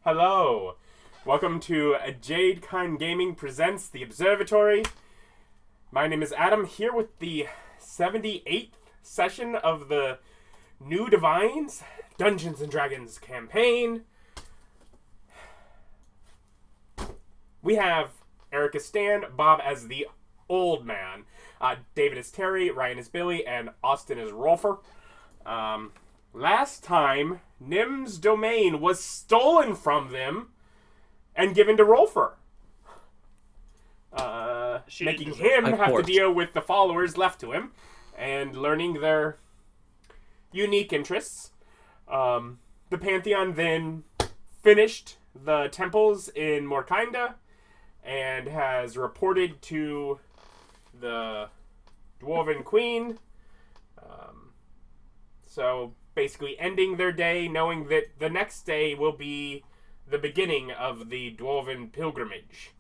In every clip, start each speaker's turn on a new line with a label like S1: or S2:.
S1: Hello. Welcome to Jadekine Gaming presents The Observatory. My name is Adam, here with the 78th session of the New Divines Dungeons & Dragons campaign. We have Eric as Stan, Bob as the Old Man, David as Terry, Ryan as Billy, and Austin as Rolfur. Last time, Nim's domain was stolen from them and given to Rolfur, making him have to deal with the followers left to him and learning their unique interests. The pantheon then finished the temples in Morkinda and has reported to the Dwarven Queen. So basically ending their day knowing that the next day will be the beginning of the Dwarven pilgrimage.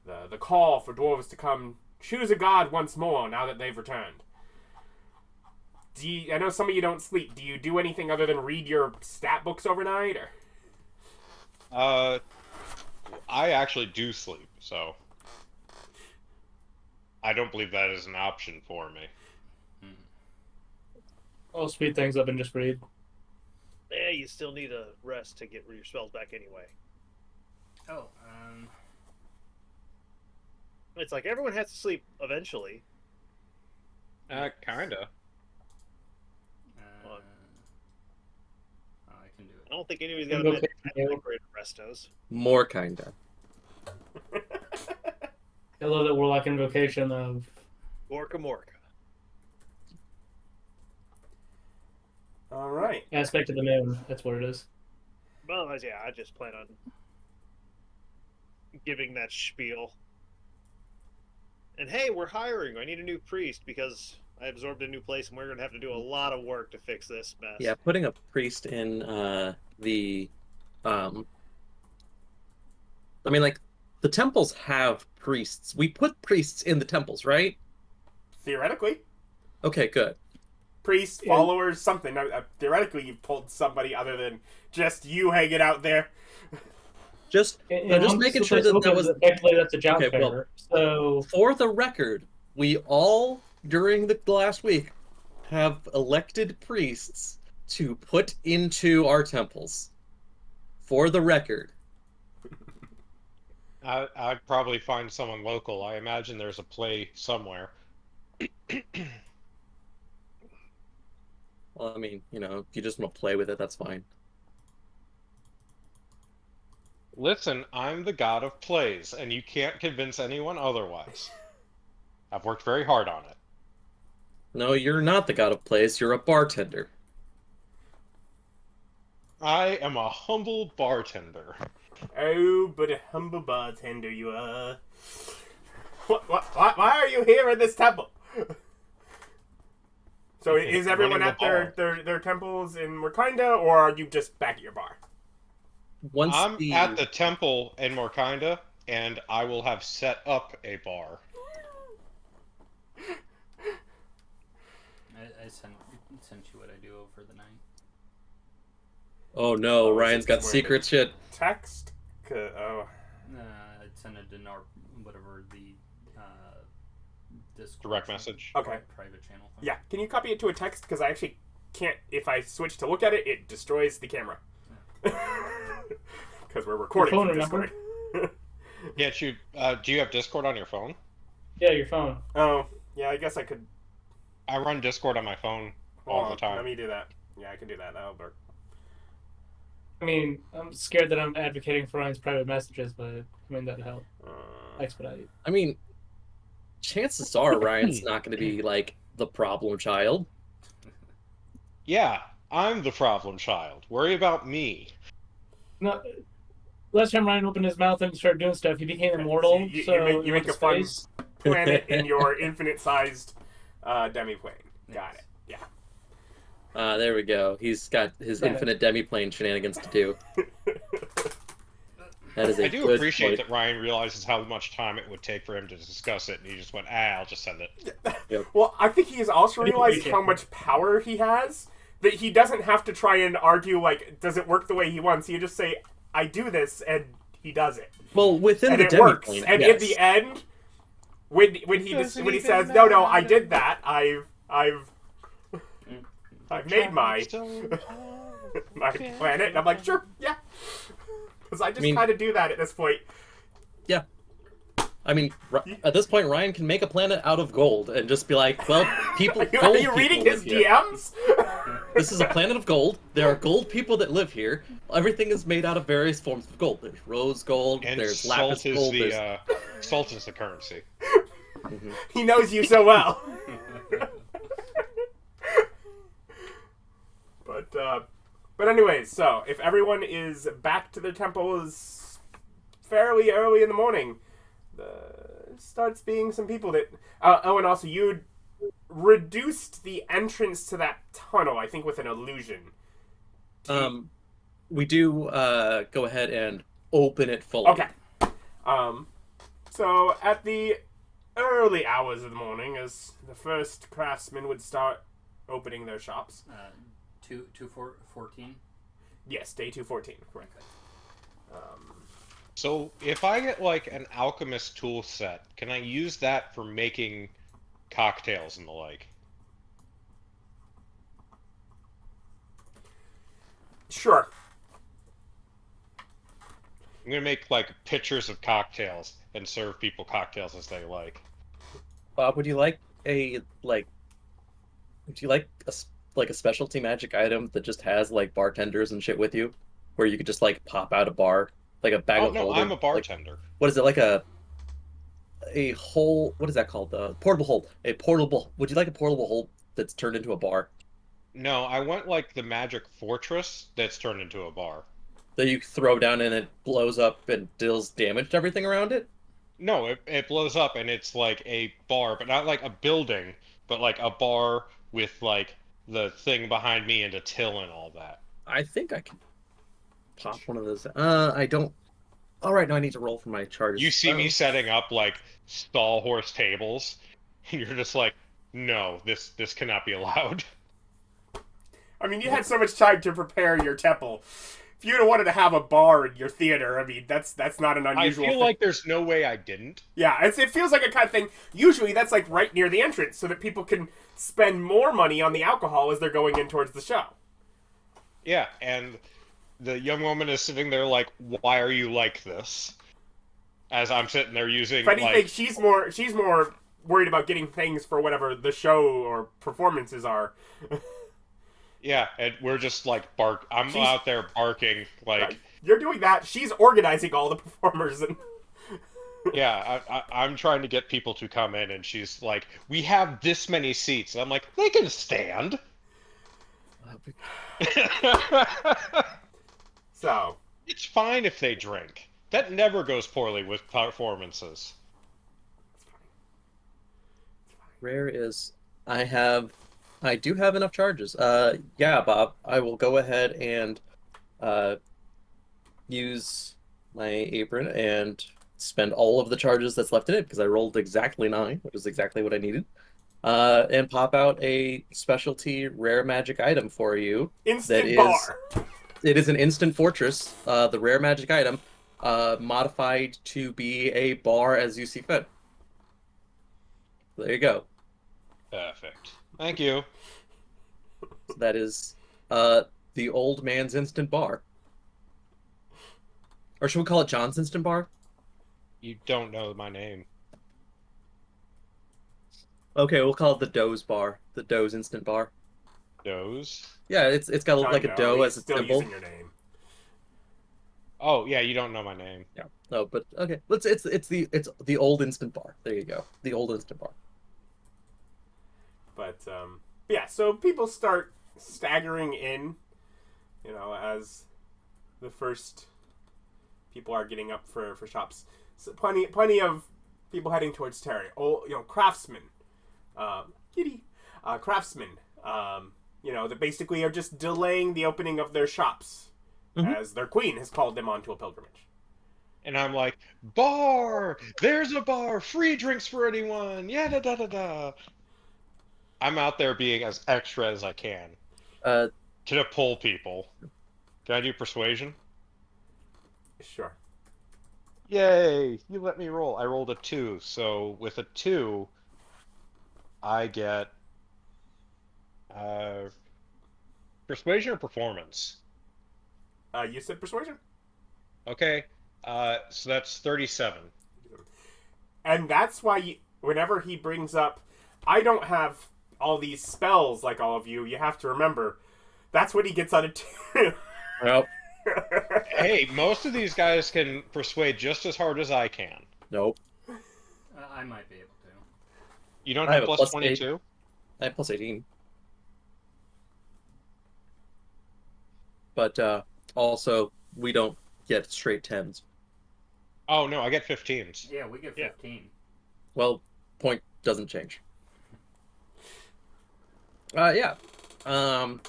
S1: The call for dwarves to come choose a god once more now that they've returned. I know some of you don't sleep. Do you do anything other than read your stat books overnight? Or?
S2: I actually do sleep, so I don't believe that is an option for me.
S3: I'll speed things up and just read.
S4: Yeah, you still need a rest to get your spells back anyway.
S5: Oh,
S4: It's like everyone has to sleep eventually.
S2: Kinda.
S5: I can do it.
S4: I don't think anybody's got a great restos.
S6: More kinda.
S3: I love that we're like invocation of
S4: Morka.
S1: Alright.
S3: aspect of the moon. That's what it is.
S4: Well, yeah, I just plan on giving that spiel. And hey, we're hiring. I need a new priest because I absorbed a new place and we're going to have to do a lot of work to fix this mess.
S6: Yeah, putting a priest in the the temples have priests. We put priests in the temples, right?
S1: Theoretically.
S6: Okay, good.
S1: Priests, followers, something. Theoretically, you've pulled somebody other than just you hanging out there.
S6: Just making sure that was
S3: effectively that's a job
S6: okay,
S3: fair. So
S6: for the record, we all during the last week have elected priests to put into our temples. For the record.
S2: I'd probably find someone local. I imagine there's a play somewhere.
S6: Well, I mean, if you just want to play with it, that's fine.
S2: Listen, I'm the god of plays, and you can't convince anyone otherwise. I've worked very hard on it.
S6: No, you're not the god of plays. You're a bartender.
S2: I am a humble bartender.
S1: Oh, but a humble bartender you are. Why are you here in this temple? So is everyone at their temples in Morkinda, or are you just back at your bar?
S2: I'm at the temple in Morkinda, and I will have set up a bar.
S5: I sent you what I do over the night.
S6: Oh no, Ryan's got secret shit.
S1: Text?
S5: I sent it in our whatever the Discord
S2: direct message.
S1: Okay.
S5: Private channel thing.
S1: Yeah. Can you copy it to a text? Because I actually can't. If I switch to look at it, it destroys the camera. Because we're recording from Discord.
S2: Yeah, do you have Discord on your phone?
S3: yeah, your phone.
S1: Oh, yeah. I guess I could.
S2: I run Discord on my phone all the time.
S1: Let me do that. Yeah, I can do that. That'll work.
S3: I mean, I'm scared that I'm advocating for Ryan's private messages, but I mean that'd help expedite.
S6: I mean, chances are Ryan's not going to be like the problem child.
S2: Yeah, I'm the problem child. Worry about me.
S3: No, last time Ryan opened his mouth and started doing stuff, he became immortal.
S1: You make a fun planet in your infinite-sized demi-plane. Got it. Yeah.
S6: There we go. He's got his infinite demi-plane shenanigans to do. That is
S2: I do appreciate that Ryan realizes how much time it would take for him to discuss it, and he just went, I'll just send it.
S6: Yep.
S1: Well, I think he has also realized how much power he has, that he doesn't have to try and argue, like, does it work the way he wants? He just say, I do this, and he does it.
S6: Well, within
S1: And
S6: the
S1: it works.
S6: demi-plane,
S1: And
S6: yes.
S1: in the end, when he
S2: Doesn't
S1: when he
S2: even
S1: says, no, I
S2: matter.
S1: did that. I've made my my planet. And I'm like, sure, yeah. Because I just
S6: mean-
S1: kind of do that at this point.
S6: Yeah. I mean, at this point, Ryan can make a planet out of gold and just be like, well, people.
S1: Are
S6: gold
S1: you reading
S6: people
S1: his
S6: live here.
S1: DMs?
S6: This is a planet of gold. There are gold people that live here. Everything is made out of various forms of gold. There's rose gold.
S2: And
S6: there's lapis
S2: salt is
S6: gold.
S2: the salt is the currency.
S1: He knows you so well. But anyways, so if everyone is back to their temples fairly early in the morning, starts being some people that. Oh, and also you reduced the entrance to that tunnel, I think, with an illusion.
S6: We do go ahead and open it fully.
S1: Okay. So at the early hours of the morning, as the first craftsmen would start opening their shops.
S5: 14.
S1: Yes, day 214, correct.
S2: So if I get like an alchemist tool set, can I use that for making cocktails and the like?
S1: Sure.
S2: I'm gonna make like pictures of cocktails and serve people cocktails as they like.
S6: Bob, would you like a like? Would you like a specialty magic item that just has like bartenders and shit with you, where you could just like pop out a bar, like a bag
S2: Oh
S6: of
S2: no,
S6: holding?
S2: I'm a
S6: Like,
S2: bartender.
S6: what is it, like a hole? What is that called? The portable hold. A portable. Would you like a portable hold that's turned into a bar
S2: No, I want like the magic fortress that's turned into a bar.
S6: that you throw down and it blows up and deals damage to everything around it?
S2: No, it blows up and it's like a bar, but not like a building, but like a bar with like the thing behind me and a till and all that.
S6: I think I can pop one of those. I don't. All right, now I need to roll for my charges.
S2: You see me setting up like stall horse tables, and you're just like, no, this cannot be allowed.
S1: I mean, you had so much time to prepare your temple. If you'd have wanted to have a bar in your theater, I mean, that's not an unusual
S2: I feel
S1: thing.
S2: like there's no way I didn't.
S1: Yeah, it feels like a kind of thing. Usually that's like right near the entrance so that people can spend more money on the alcohol as they're going in towards the show.
S2: Yeah, and the young woman is sitting there like, why are you like this? As I'm sitting there using
S1: If anything,
S2: like...
S1: she's more worried about getting things for whatever the show or performances are.
S2: Yeah, and we're just like I'm out there barking like...
S1: You're doing that. She's organizing all the performers and...
S2: Yeah, I'm trying to get people to come in, and she's like, we have this many seats. And I'm like, they can stand.
S1: So...
S2: It's fine if they drink. That never goes poorly with performances.
S6: Rare is I do have enough charges. Yeah, Bob, I will go ahead and use my apron and spend all of the charges that's left in it because I rolled exactly 9, which is exactly what I needed. And pop out a specialty rare magic item for you.
S1: Instant bar.
S6: It is an instant fortress, the rare magic item, modified to be a bar as you see fit. There you go.
S2: Perfect. Thank you.
S6: So that is the old man's instant bar. Or should we call it John's instant bar?
S2: You don't know my name.
S6: Okay, we'll call it the Doe's bar. The Doe's instant bar.
S2: Doze?
S6: Yeah, it's got like a doe as a
S1: still
S6: symbol.
S1: using your name.
S2: Oh, yeah, you don't know my name.
S6: Yeah. No, but okay. It's the old instant bar. There you go. The old instant bar.
S1: But yeah, so people start staggering in, you know, as the first people are getting up for shops. So plenty of people heading towards Terry. Oh, you know, craftsmen, craftsmen. You know, that basically are just delaying the opening of their shops as their queen has called them onto a pilgrimage.
S2: And I'm like, bar! There's a bar! Free drinks for anyone! Yeah, da da da da! I'm out there being as extra as I can. To pull people. Can I do persuasion?
S1: Sure.
S2: Yay! You let me roll. I rolled a 2, so with a 2, I get persuasion or performance.
S1: You said persuasion?
S2: Okay, so that's 37.
S1: And that's why whenever he brings up, I don't have all these spells like all of you, you have to remember, that's what he gets out of 2.
S6: Nope.
S2: Hey, most of these guys can persuade just as hard as I can.
S6: Nope.
S5: I might be able to.
S2: You don't
S6: I
S2: have
S6: have a
S2: plus
S6: plus
S2: 22?
S6: I have plus 18. But also, we don't get straight 10s.
S2: Oh, no, I get 15s.
S5: Yeah, we get
S4: Yeah.
S5: 15.
S6: Well, point doesn't change. Yeah.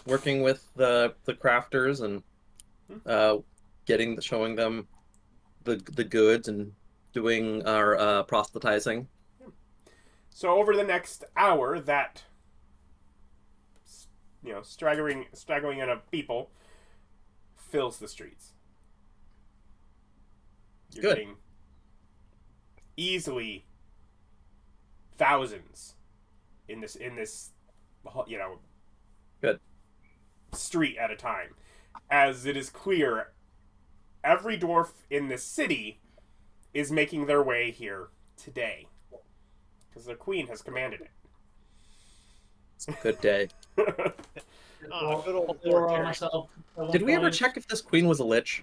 S6: Working with the crafters and showing them the goods and doing our proselytizing.
S1: So over the next hour, that straggling in of people fills the streets. You're
S6: Good.
S1: getting easily thousands in this
S6: Good.
S1: street at a time, as it is clear every dwarf in this city is making their way here today because the queen has commanded
S6: It's a good day.
S1: it.
S4: Oh, good old
S3: Or
S4: Lord
S3: myself. at one
S6: Did we ever
S3: point.
S6: check if this queen was a lich?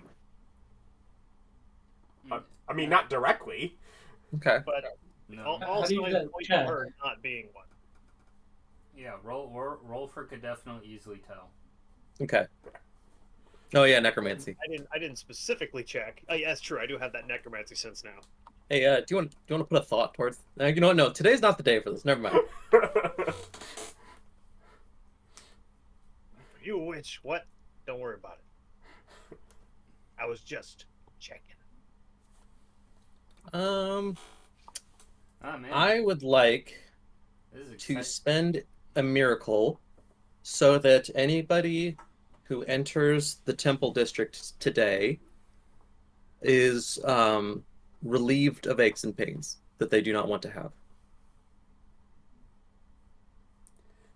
S1: I mean, not directly.
S6: Okay.
S4: But
S5: No.
S3: How do you
S4: also,
S3: do that?
S4: I point to
S3: Check.
S4: her not being one.
S5: Yeah, Rolfur could definitely easily tell.
S6: Okay. Oh yeah, necromancy.
S4: I didn't specifically check. Oh, yeah, that's true. I do have that necromancy sense now.
S6: Hey, do you want to put a thought towards? You know what? No, today's not the day for this. Never mind.
S4: You a witch? What? Don't worry about it. I was just checking.
S5: Oh, man.
S6: I would like
S5: This is
S6: to
S5: exciting.
S6: spend a miracle so that anybody who enters the temple district today is relieved of aches and pains that they do not want to have.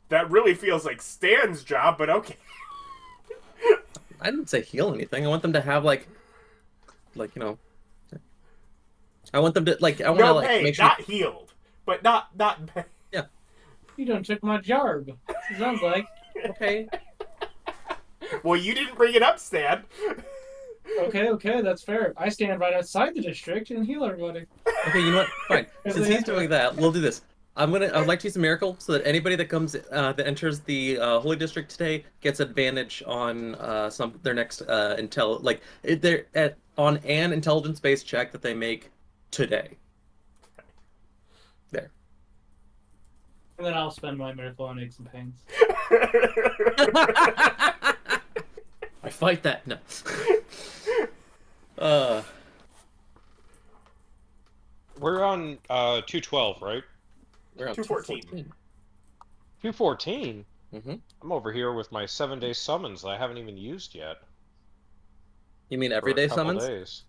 S1: That really feels like Stan's job, but okay.
S6: I didn't say heal anything. I want them to have like I want them to I want to
S1: No pain,
S6: make sure.
S1: not healed, but not pain.
S3: You don't took my jarb. It sounds like.
S6: Okay.
S1: Well, you didn't bring it up, Stan.
S3: Okay, that's fair. I stand right outside the district and heal everybody.
S6: Okay, you know what? Fine.
S3: If
S6: Since
S3: they
S6: he's
S3: enter
S6: doing
S3: it.
S6: that, we'll do this. I'd like to use a miracle so that anybody that comes that enters the holy district today gets advantage on their next on an intelligence based check that they make today. There.
S3: And then I'll spend my miracle on aches and pains.
S6: I fight that. No.
S2: We're on 212, right?
S6: We're on
S1: 214.
S2: 214?
S6: Mm-hmm.
S2: I'm over here with my 7-day summons that I haven't even used yet.
S6: You mean
S2: for a
S6: everyday
S2: couple
S6: summons?
S2: days.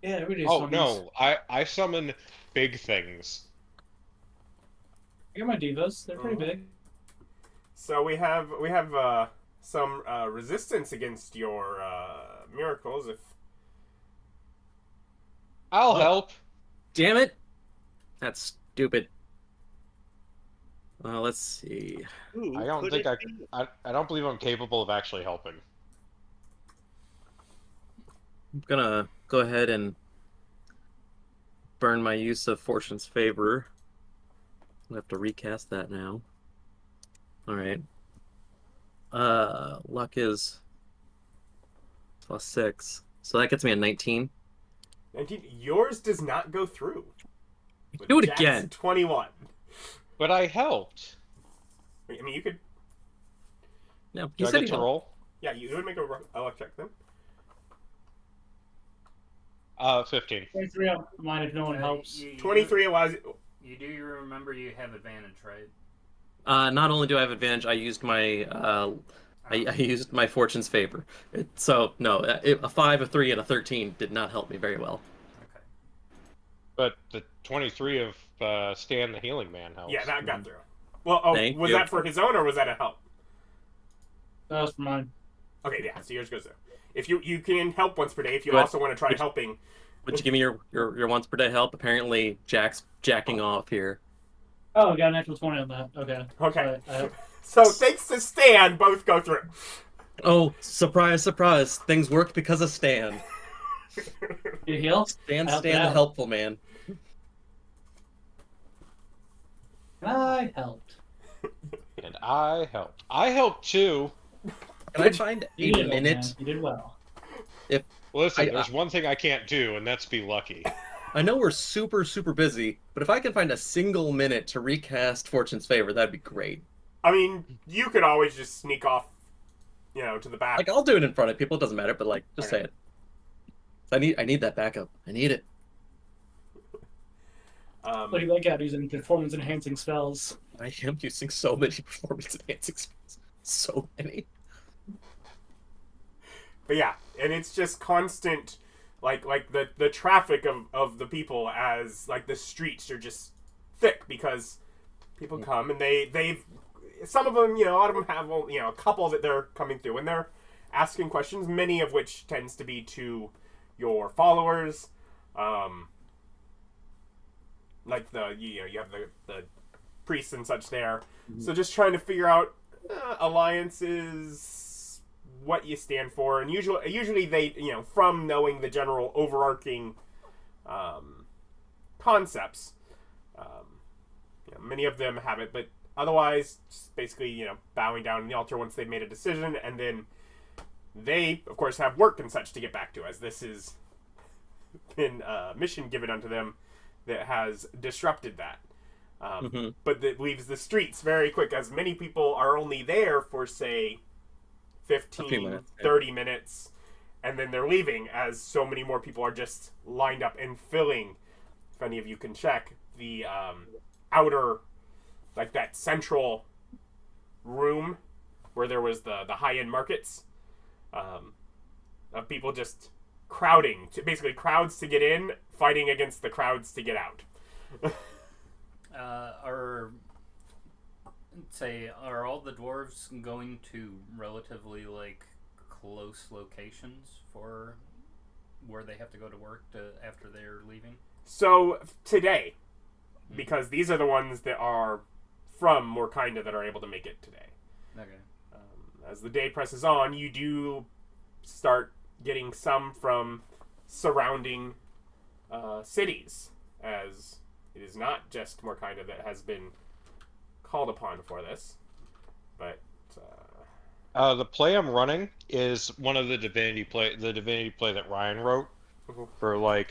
S3: Yeah, everybody's
S2: Oh, no. I summon big things.
S3: I got my divas. They're pretty big.
S1: So we have some resistance against your miracles. If
S2: I'll help.
S6: Damn it! That's stupid. Let's see.
S4: Who
S2: I don't
S4: could
S2: think
S4: it be?
S2: I don't believe I'm capable of actually helping.
S6: I'm gonna go ahead and burn my use of Fortune's Favor. I have to recast that now. Alright. Luck is +6. So that gets me a 19.
S1: 19, yours does not go through.
S6: Do it
S1: Jack's
S6: again.
S1: 21.
S2: But I helped.
S1: I mean, you could.
S6: No,
S2: Do
S6: he
S2: I
S6: said
S2: get
S6: he
S2: to roll?
S1: Yeah, you would make a luck check then.
S2: 15.
S3: 23 on mine if no one helps.
S1: 23 allows.
S5: You do remember you have advantage, right?
S6: Not only do I have advantage, I used my I used my fortune's favor. A 5, a 3, and a 13 did not help me very well.
S5: Okay.
S2: But the 23 of Stan the Healing Man helps.
S1: Yeah, that got through. Well,
S6: Thank
S1: was
S6: you.
S1: that for his own, or was that a help?
S3: That was for mine.
S1: Okay, yeah, so yours goes through. If you can help once per day, if you
S6: But-
S1: also want to try helping.
S6: Would you give me your once per day help? Apparently, Jack's jacking off here.
S3: Oh, I got an actual 20 on that. Okay.
S1: Okay.
S3: So,
S1: So thanks to Stan, both go through.
S6: Oh, surprise, surprise! Things worked because of Stan.
S3: you heal?
S6: Stan
S3: Help
S6: the
S3: out.
S6: helpful man.
S3: I helped.
S2: And I helped. I helped too.
S6: Can I find
S3: You
S6: a
S3: did well,
S6: minute?
S3: man. You did well.
S2: Listen,
S6: I-
S2: there's one thing I can't do, and that's be lucky.
S6: I know we're super, super busy, but if I can find a single minute to recast Fortune's Favor, that'd be great.
S1: I mean, you could always just sneak off, to the back.
S6: Like, I'll do it in front of people, it doesn't matter, but, like, just
S1: Okay.
S6: say it. I need that backup. I need it.
S3: What do you like out using performance enhancing spells?
S6: I am using so many performance enhancing spells. So many.
S1: But yeah, and it's just constant, like the traffic of the people, as like the streets are just thick because people come and they've some of them, a lot of them have a couple that they're coming through and they're asking questions, many of which tends to be to your followers, like you have the priests and such there. So just trying to figure out alliances, what you stand for, and usually they, from knowing the general overarching concepts, many of them have it, but otherwise, just basically, bowing down on the altar once they've made a decision, and then they, of course, have work and such to get back to, as this has been a mission given unto them that has disrupted that. But that leaves the streets very quick, as many people are only there for, say, 15,
S6: minutes,
S1: 30 minutes, and then they're leaving, as so many more people are just lined up and filling, if any of you can check, the outer, like that central room where there was the high-end markets, of people just crowding, basically crowds to get in, fighting against the crowds to get out.
S5: Are all the dwarves going to relatively close locations for where they have to go to work after they're leaving?
S1: So today, because these are the ones that are from Morkinda that are able to make it today.
S5: Okay.
S1: As the day presses on, you do start getting some from surrounding cities, as it is not just Morkinda that has been called upon for this, but
S2: The play I'm running is one of the divinity play that Ryan wrote for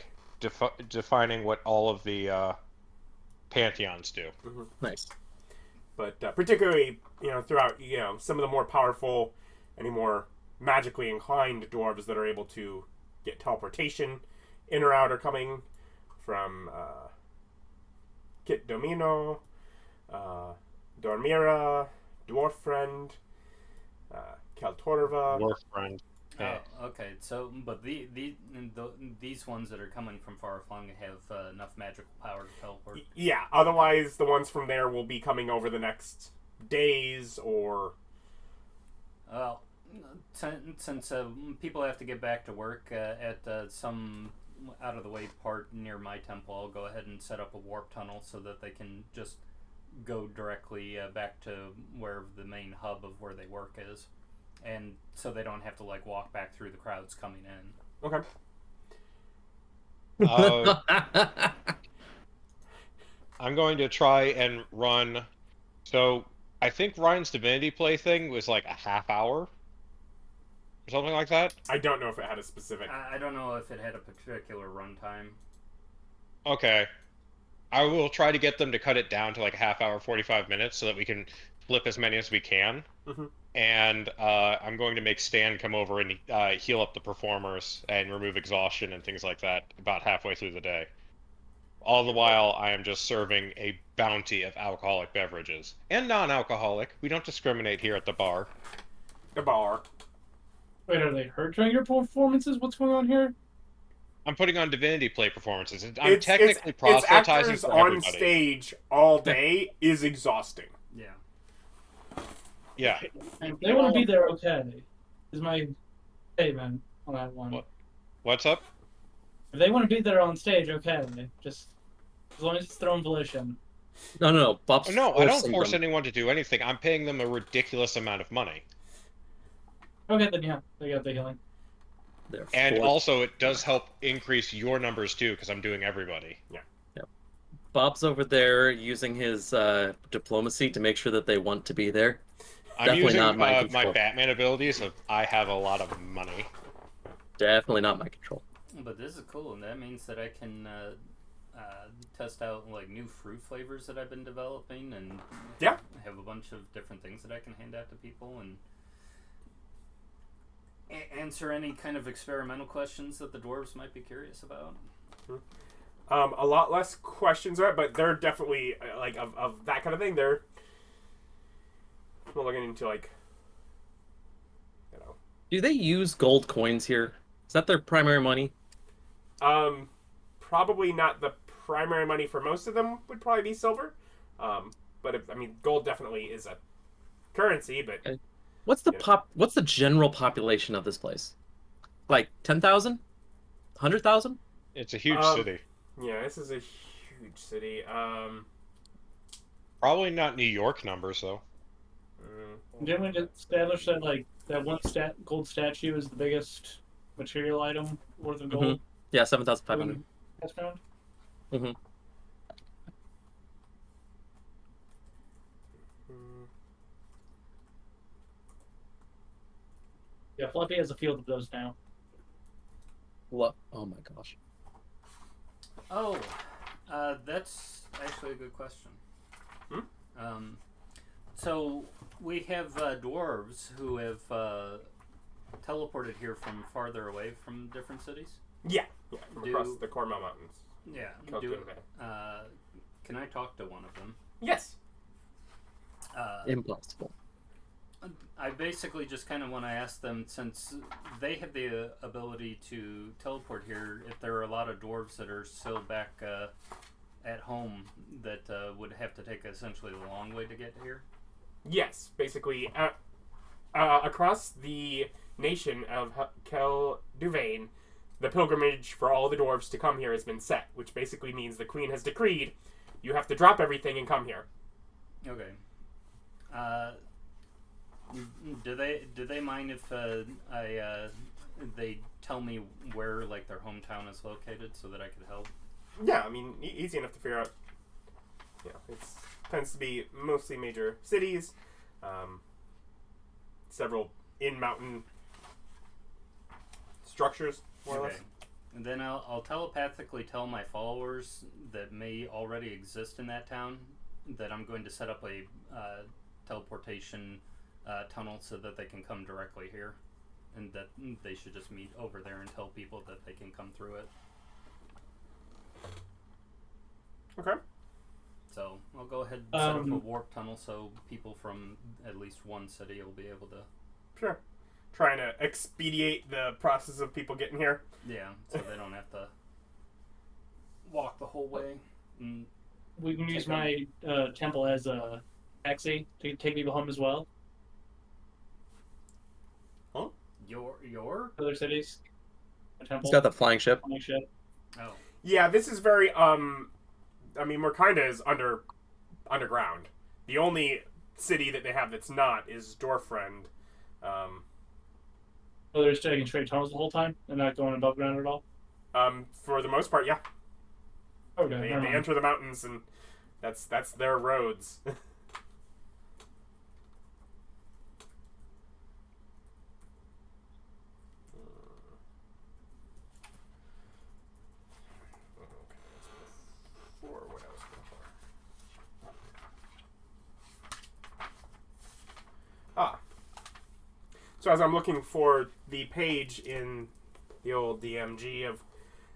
S2: defining what all of the pantheons do.
S6: Nice.
S1: But particularly, throughout, some of the more powerful, any more magically inclined dwarves that are able to get teleportation in or out are coming from Kit Domino, Dormira, Dwarf Friend, Kaltorva.
S2: Dwarf friend. Yeah.
S5: Oh, okay. So, but these ones that are coming from far flung have enough magical power to teleport.
S1: Yeah, otherwise the ones from there will be coming over the next days or...
S5: Well, since people have to get back to work at some out-of-the-way part near my temple, I'll go ahead and set up a warp tunnel so that they can just go directly back to where the main hub of where they work is. And so they don't have to walk back through the crowds coming in.
S1: Okay.
S2: I'm going to try and run. So I think Ryan's divinity play thing was a half hour or something like that.
S1: I don't know if it had a specific...
S5: I don't know if it had a particular runtime.
S2: Okay. I will try to get them to cut it down to a half hour, 45 minutes, so that we can flip as many as we can. And I'm going to make Stan come over and heal up the performers and remove exhaustion and things like that about halfway through the day. All the while, I am just serving a bounty of alcoholic beverages. And non-alcoholic. We don't discriminate here at the bar.
S1: the bar.
S3: Wait, are they hurt during your performances? What's going on here?
S2: I'm putting on divinity play performances. I'm
S1: It's
S2: technically
S1: it's
S2: proselytizing
S1: actors
S2: for
S1: on
S2: everybody.
S1: stage all day is exhausting.
S5: Yeah.
S2: Yeah.
S3: If they want to be there, okay. Is my statement on that one.
S2: What? What's up?
S3: If they want to be there on stage, okay. Just as long as it's their own volition.
S6: No. Bob's
S2: No, I don't
S6: forcing
S2: force
S6: them.
S2: anyone to do anything. I'm paying them a ridiculous amount of money.
S3: Okay, then yeah, they got the healing.
S6: They're
S2: And
S6: forced.
S2: also, it does help increase your numbers too, because I'm doing everybody.
S6: Bob's over there using his diplomacy to make sure that they want to be there.
S2: I'm
S6: Definitely
S2: using
S6: not my
S2: my
S6: control.
S2: Batman abilities, so I have a lot of money.
S6: Definitely not my control.
S5: But this is cool, and that means that I can test out like new fruit flavors that I've been developing, and
S1: Yeah.
S5: have a bunch of different things that I can hand out to people, and answer any kind of experimental questions that the dwarves might be curious about.
S1: A lot less questions, right? But they're definitely like of that kind of thing. They're looking into like, you know,
S6: Do they use gold coins here? Is that their primary money?
S1: probably not the primary money for most of them. Would probably be silver. But I mean, gold definitely is a currency. But
S6: Okay. What's the general population of this place? Like 10,000? 100,000?
S2: It's a huge
S1: Um,
S2: city.
S1: yeah, this is a huge city.
S2: Probably not New York numbers, though.
S3: Didn't we establish that like that one gold statue is the biggest material item worth of gold?
S6: Yeah, 7,500.
S3: That's found.
S6: Mm-hmm.
S3: Yeah, Fluffy has a field of those now.
S6: What? Oh my gosh.
S5: Oh, that's actually a good question. So we have dwarves who have teleported here from farther away from different cities.
S1: Yeah, from across the Cornwall Mountains.
S5: Yeah.
S1: Calcutta Bay.
S5: Can I talk to one of them?
S1: Yes.
S6: Impossible.
S5: I basically just kind of want to ask them, since they have the ability to teleport here, if there are a lot of dwarves that are still back at home that would have to take essentially the long way to get here.
S1: Yes, basically, across the nation of Kel Duvain, the pilgrimage for all the dwarves to come here has been set, which basically means the queen has decreed you have to drop everything and come here.
S5: Okay. Do they mind if they tell me where like their hometown is located so that I could help?
S1: Yeah, I mean, easy enough to figure out. Yeah, it tends to be mostly major cities, several in-mountain structures, more or less.
S5: And then I'll telepathically tell my followers that may already exist in that town that I'm going to set up a teleportation tunnel so that they can come directly here, and that they should just meet over there and tell people that they can come through it.
S1: Okay.
S5: So I'll go ahead and set up a warp tunnel so people from at least one city will be able to.
S1: Sure. Trying to expedite the process of people getting here.
S5: Yeah, so they don't have to walk the whole way. And
S3: We can use my temple as a taxi to take people home as well.
S5: your
S3: Other cities. A temple.
S6: He's got the flying ship.
S3: Flying ship.
S5: oh
S1: Yeah, this is very, I mean, Merkinda is underground. The only city that they have that's not is Dwarfriend.
S3: Oh, they're just taking straight tunnels the whole time? They're not going above ground at all?
S1: For the most part, yeah.
S3: Okay.
S1: They
S3: never mind.
S1: enter the mountains, and that's their roads. So as I'm looking for the page in the old DMG of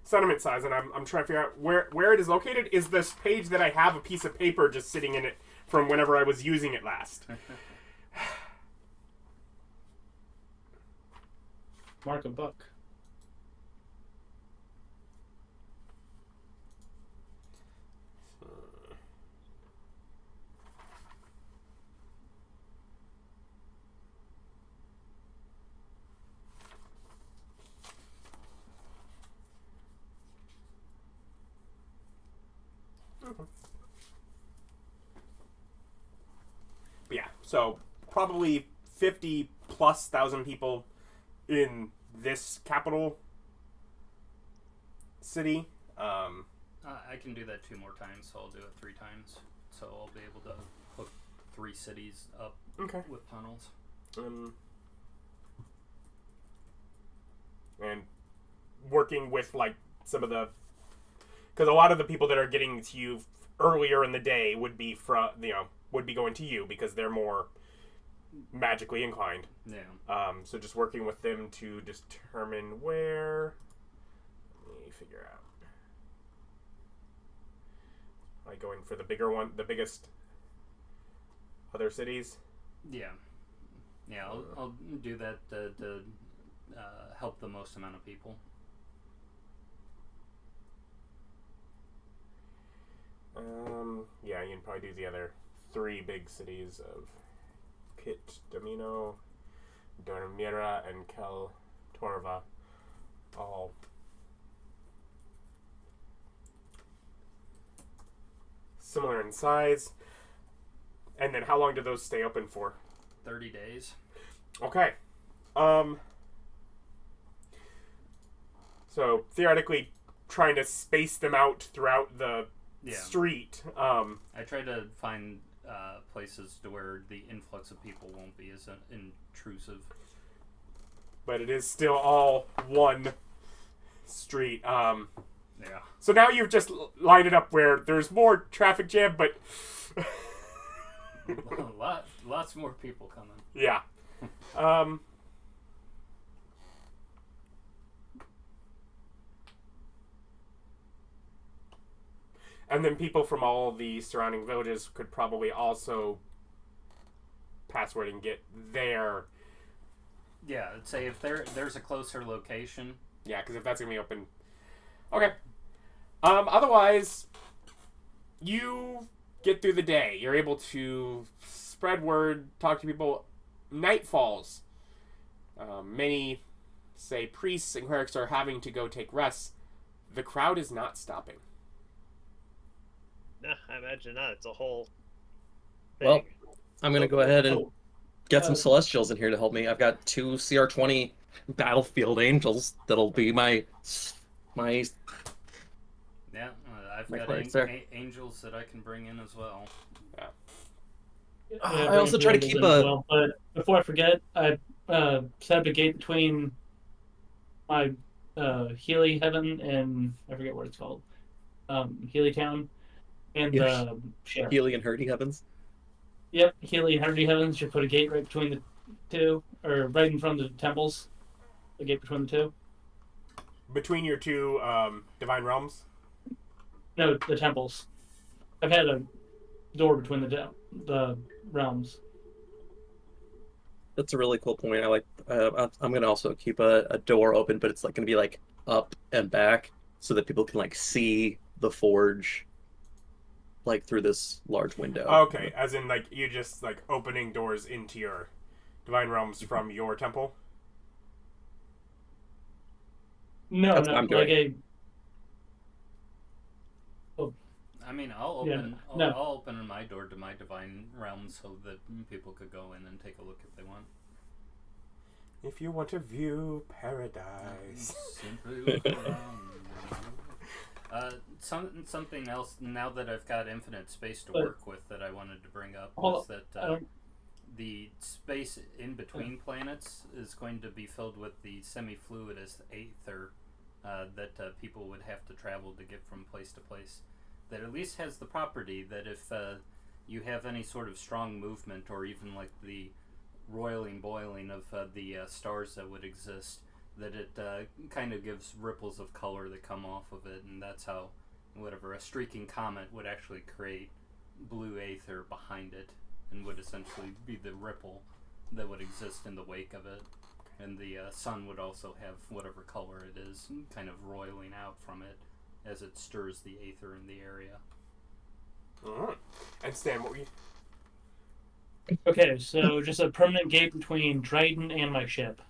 S1: sentiment size, and I'm trying to figure out where it is located, is this page that I have a piece of paper just sitting in it from whenever I was using it last.
S3: Mark a buck.
S1: Yeah, so probably 50,000+ people in this capital city.
S5: I can do that 2 more times, so I'll do it 3 times. So I'll be able to hook 3 cities up with tunnels.
S1: And working with like some of the, because a lot of the people that are getting to you earlier in the day would be would be going to you because they're more magically inclined.
S5: Yeah.
S1: So just working with them to determine where. Let me figure out. Like going for the bigger one, the biggest other cities.
S5: Yeah. Yeah, I'll do that to help the most amount of people.
S1: Yeah, you can probably do the other 3 big cities of Kit, Domino, Dormira, and Kel Torva. All similar in size. And then how long do those stay open for?
S5: 30 days.
S1: Okay. So theoretically trying to space them out throughout the street.
S5: I try to find places to where the influx of people won't be as intrusive.
S1: But it is still all one street.
S5: Yeah.
S1: So now you've just lined it up where there's more traffic jam, but
S5: lots more people coming.
S1: yeah. And then people from all the surrounding villages could probably also password and get there.
S5: Yeah, I'd say if there's a closer location.
S1: Yeah, because if that's going to be open. Okay. Otherwise, you get through the day. You're able to spread word, talk to people. Night falls. Many, say, priests and clerics are having to go take rests. The crowd is not stopping.
S4: Nah, I imagine not. It's a whole
S6: Well,
S4: thing.
S6: I'm going to go ahead and get some Celestials in here to help me. I've got 2 CR20 Battlefield Angels that'll be my
S5: Yeah, I've
S6: My
S5: got
S6: clerics there.
S5: angels that I can bring in as well.
S3: Yeah,
S6: I also try to keep a.
S3: But before I forget, I set up a gate between my Healy Heaven and I forget what it's called, Healy Town, and the sheriff.
S6: Healy and Hurdy Heavens.
S3: Yep, Healy and Hurdy Heavens should put a gate right between the 2, or right in front of the temples. A gate between the 2.
S1: Between your 2 divine realms?
S3: No, the temples. I've had a door between the realms.
S6: That's a really cool point. I like. I'm gonna also keep a door open, but it's like gonna be like up and back, so that people can like see the forge, like through this large window.
S1: Okay, as in like you just like opening doors into your divine realms from your temple.
S3: No,
S6: That's
S3: no,
S6: what I'm
S3: like
S6: doing.
S5: I mean, I'll open
S3: no.
S5: I'll open my door to my divine realm so that people could go in and take a look if they want.
S1: If you want to view paradise.
S5: Simply look around. Something else now that I've got infinite space to work with that I wanted to bring up was that the space in between planets is going to be filled with the semi-fluidous aether that people would have to travel to get from place to place. That at least has the property that if you have any sort of strong movement or even like the roiling boiling of the stars that would exist, that it kind of gives ripples of color that come off of it, and that's how whatever a streaking comet would actually create blue aether behind it and would essentially be the ripple that would exist in the wake of it. And the sun would also have whatever color it is kind of roiling out from it as it stirs the aether in the area.
S1: Alright. And Stan, what were you...
S3: Okay, so just a permanent gate between Dryden and my ship.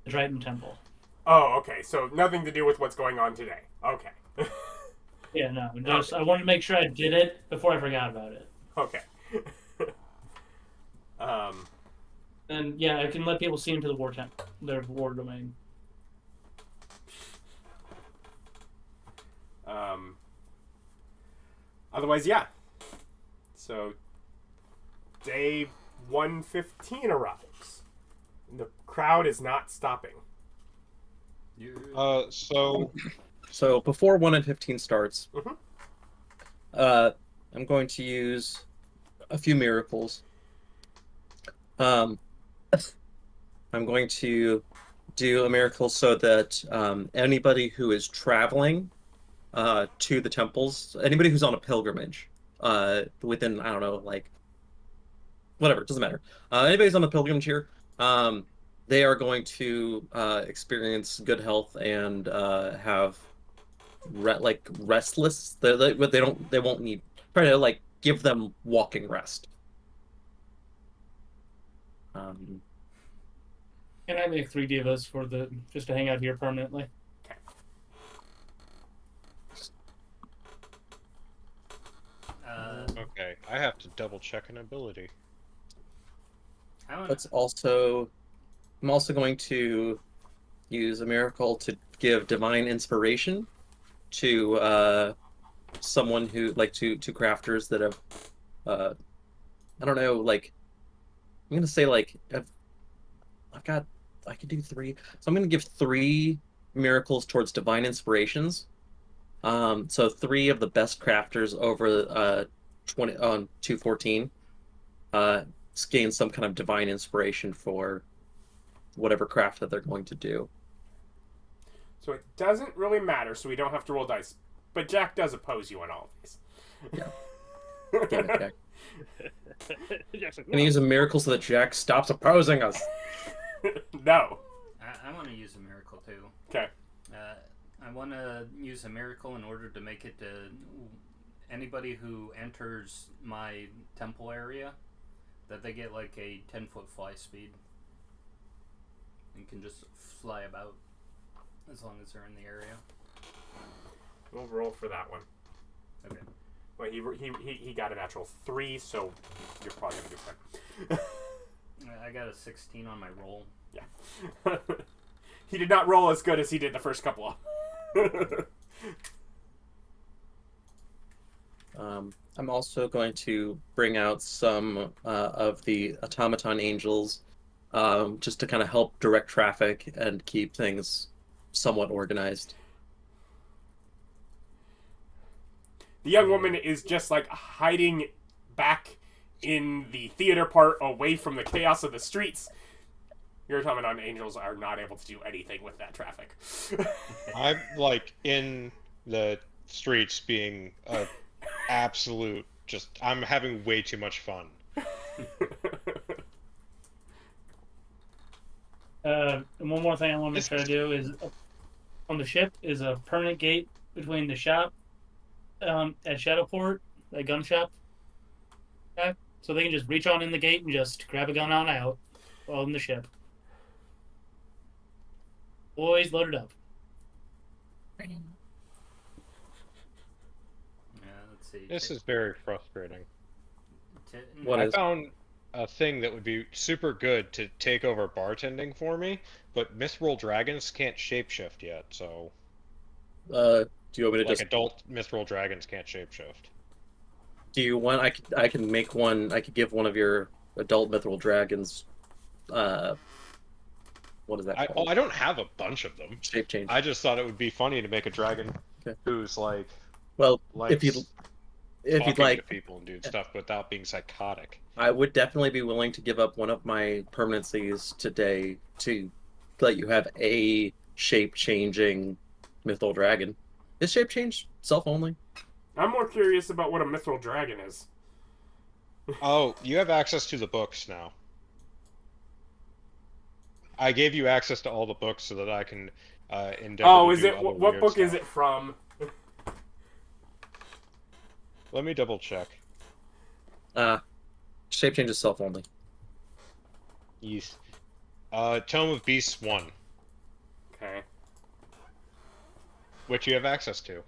S3: The Dryden Temple.
S1: Oh, okay. So nothing to do with what's going on today. Okay.
S3: Yeah, no. Just I wanted to make sure I did it before I forgot about it.
S1: Okay.
S3: And yeah, I can let people see into the their war domain.
S1: Otherwise, yeah. So, day 115 arrives. The crowd is not stopping.
S6: So before 1 and 15 starts,
S1: Mhm.
S6: I'm going to use a few miracles. I'm going to do a miracle so that anybody who is traveling to the temples, anybody who's on a pilgrimage, within, I don't know, like, whatever, it doesn't matter. Anybody's on the pilgrimage here, they are going to experience good health and have restless. They won't need, try to like give them walking rest.
S3: Can I make 3 divas for just to hang out here permanently?
S2: Okay, I have to double check an ability.
S6: I'm also going to use a miracle to give divine inspiration to someone who to crafters that have I don't know, like, I'm gonna say like I could do 3, so I'm gonna give 3 miracles towards divine inspirations. So 3 of the best crafters over 20 on 214 gain some kind of divine inspiration for whatever craft that they're going to do.
S1: So it doesn't really matter, so we don't have to roll dice. But Jack does oppose you on all of these.
S6: Yeah. Damn it, Jack.
S4: Jackson,
S6: I'm gonna use a miracle so that Jack stops opposing us.
S1: No.
S5: I want to use a miracle too.
S1: Okay.
S5: I want to use a miracle in order to make it to anybody who enters my temple area that they get like a 10-foot fly speed and can just fly about as long as they're in the area.
S1: We'll roll for that one.
S5: Okay.
S1: Well, he got a natural 3, so you're probably gonna do fine.
S5: I got a 16 on my roll.
S1: Yeah. He did not roll as good as he did the first couple of.
S6: I'm also going to bring out some of the automaton angels just to kind of help direct traffic and keep things somewhat organized.
S1: The young woman is just like hiding back in the theater part away from the chaos of the streets. Your automaton angels are not able to do anything with that traffic.
S2: I'm like in the streets being a absolute I'm having way too much fun.
S3: And one more thing I want to make sure I do is on the ship is a permanent gate between the shop at Shadowport, that gun shop. Okay? So they can just reach on in the gate and just grab a gun on out while in the ship. Always loaded up.
S5: Yeah, let's see.
S2: This is very frustrating.
S6: What
S2: I
S6: is?
S2: found a thing that would be super good to take over bartending for me, but Mithril dragons can't shapeshift yet, so
S6: Do you want me to
S2: like
S6: just?
S2: adult Mithril dragons can't shapeshift.
S6: Do you want? I can make one. I could give one of your adult mithril dragons. What is that called?
S2: I don't have a bunch of them.
S6: Shape change.
S2: I just thought it would be funny to make a dragon
S6: Okay.
S2: who's like
S6: Well,
S2: likes
S6: if you'd
S2: talking
S6: like,
S2: to people and doing stuff without being psychotic.
S6: I would definitely be willing to give up one of my permanencies today to let you have a shape changing mithril dragon. Is shape change self only?
S1: I'm more curious about what a mithril dragon is.
S2: Oh, you have access to the books now. I gave you access to all the books so that I can endeavor
S1: Oh,
S2: to
S1: is
S2: do
S1: it?
S2: other
S1: What
S2: weird
S1: book
S2: stuff.
S1: is it from?
S2: Let me double check.
S6: Shape changes self only.
S2: Yes. Tome of Beasts 1,
S1: Okay.
S2: which you have access to.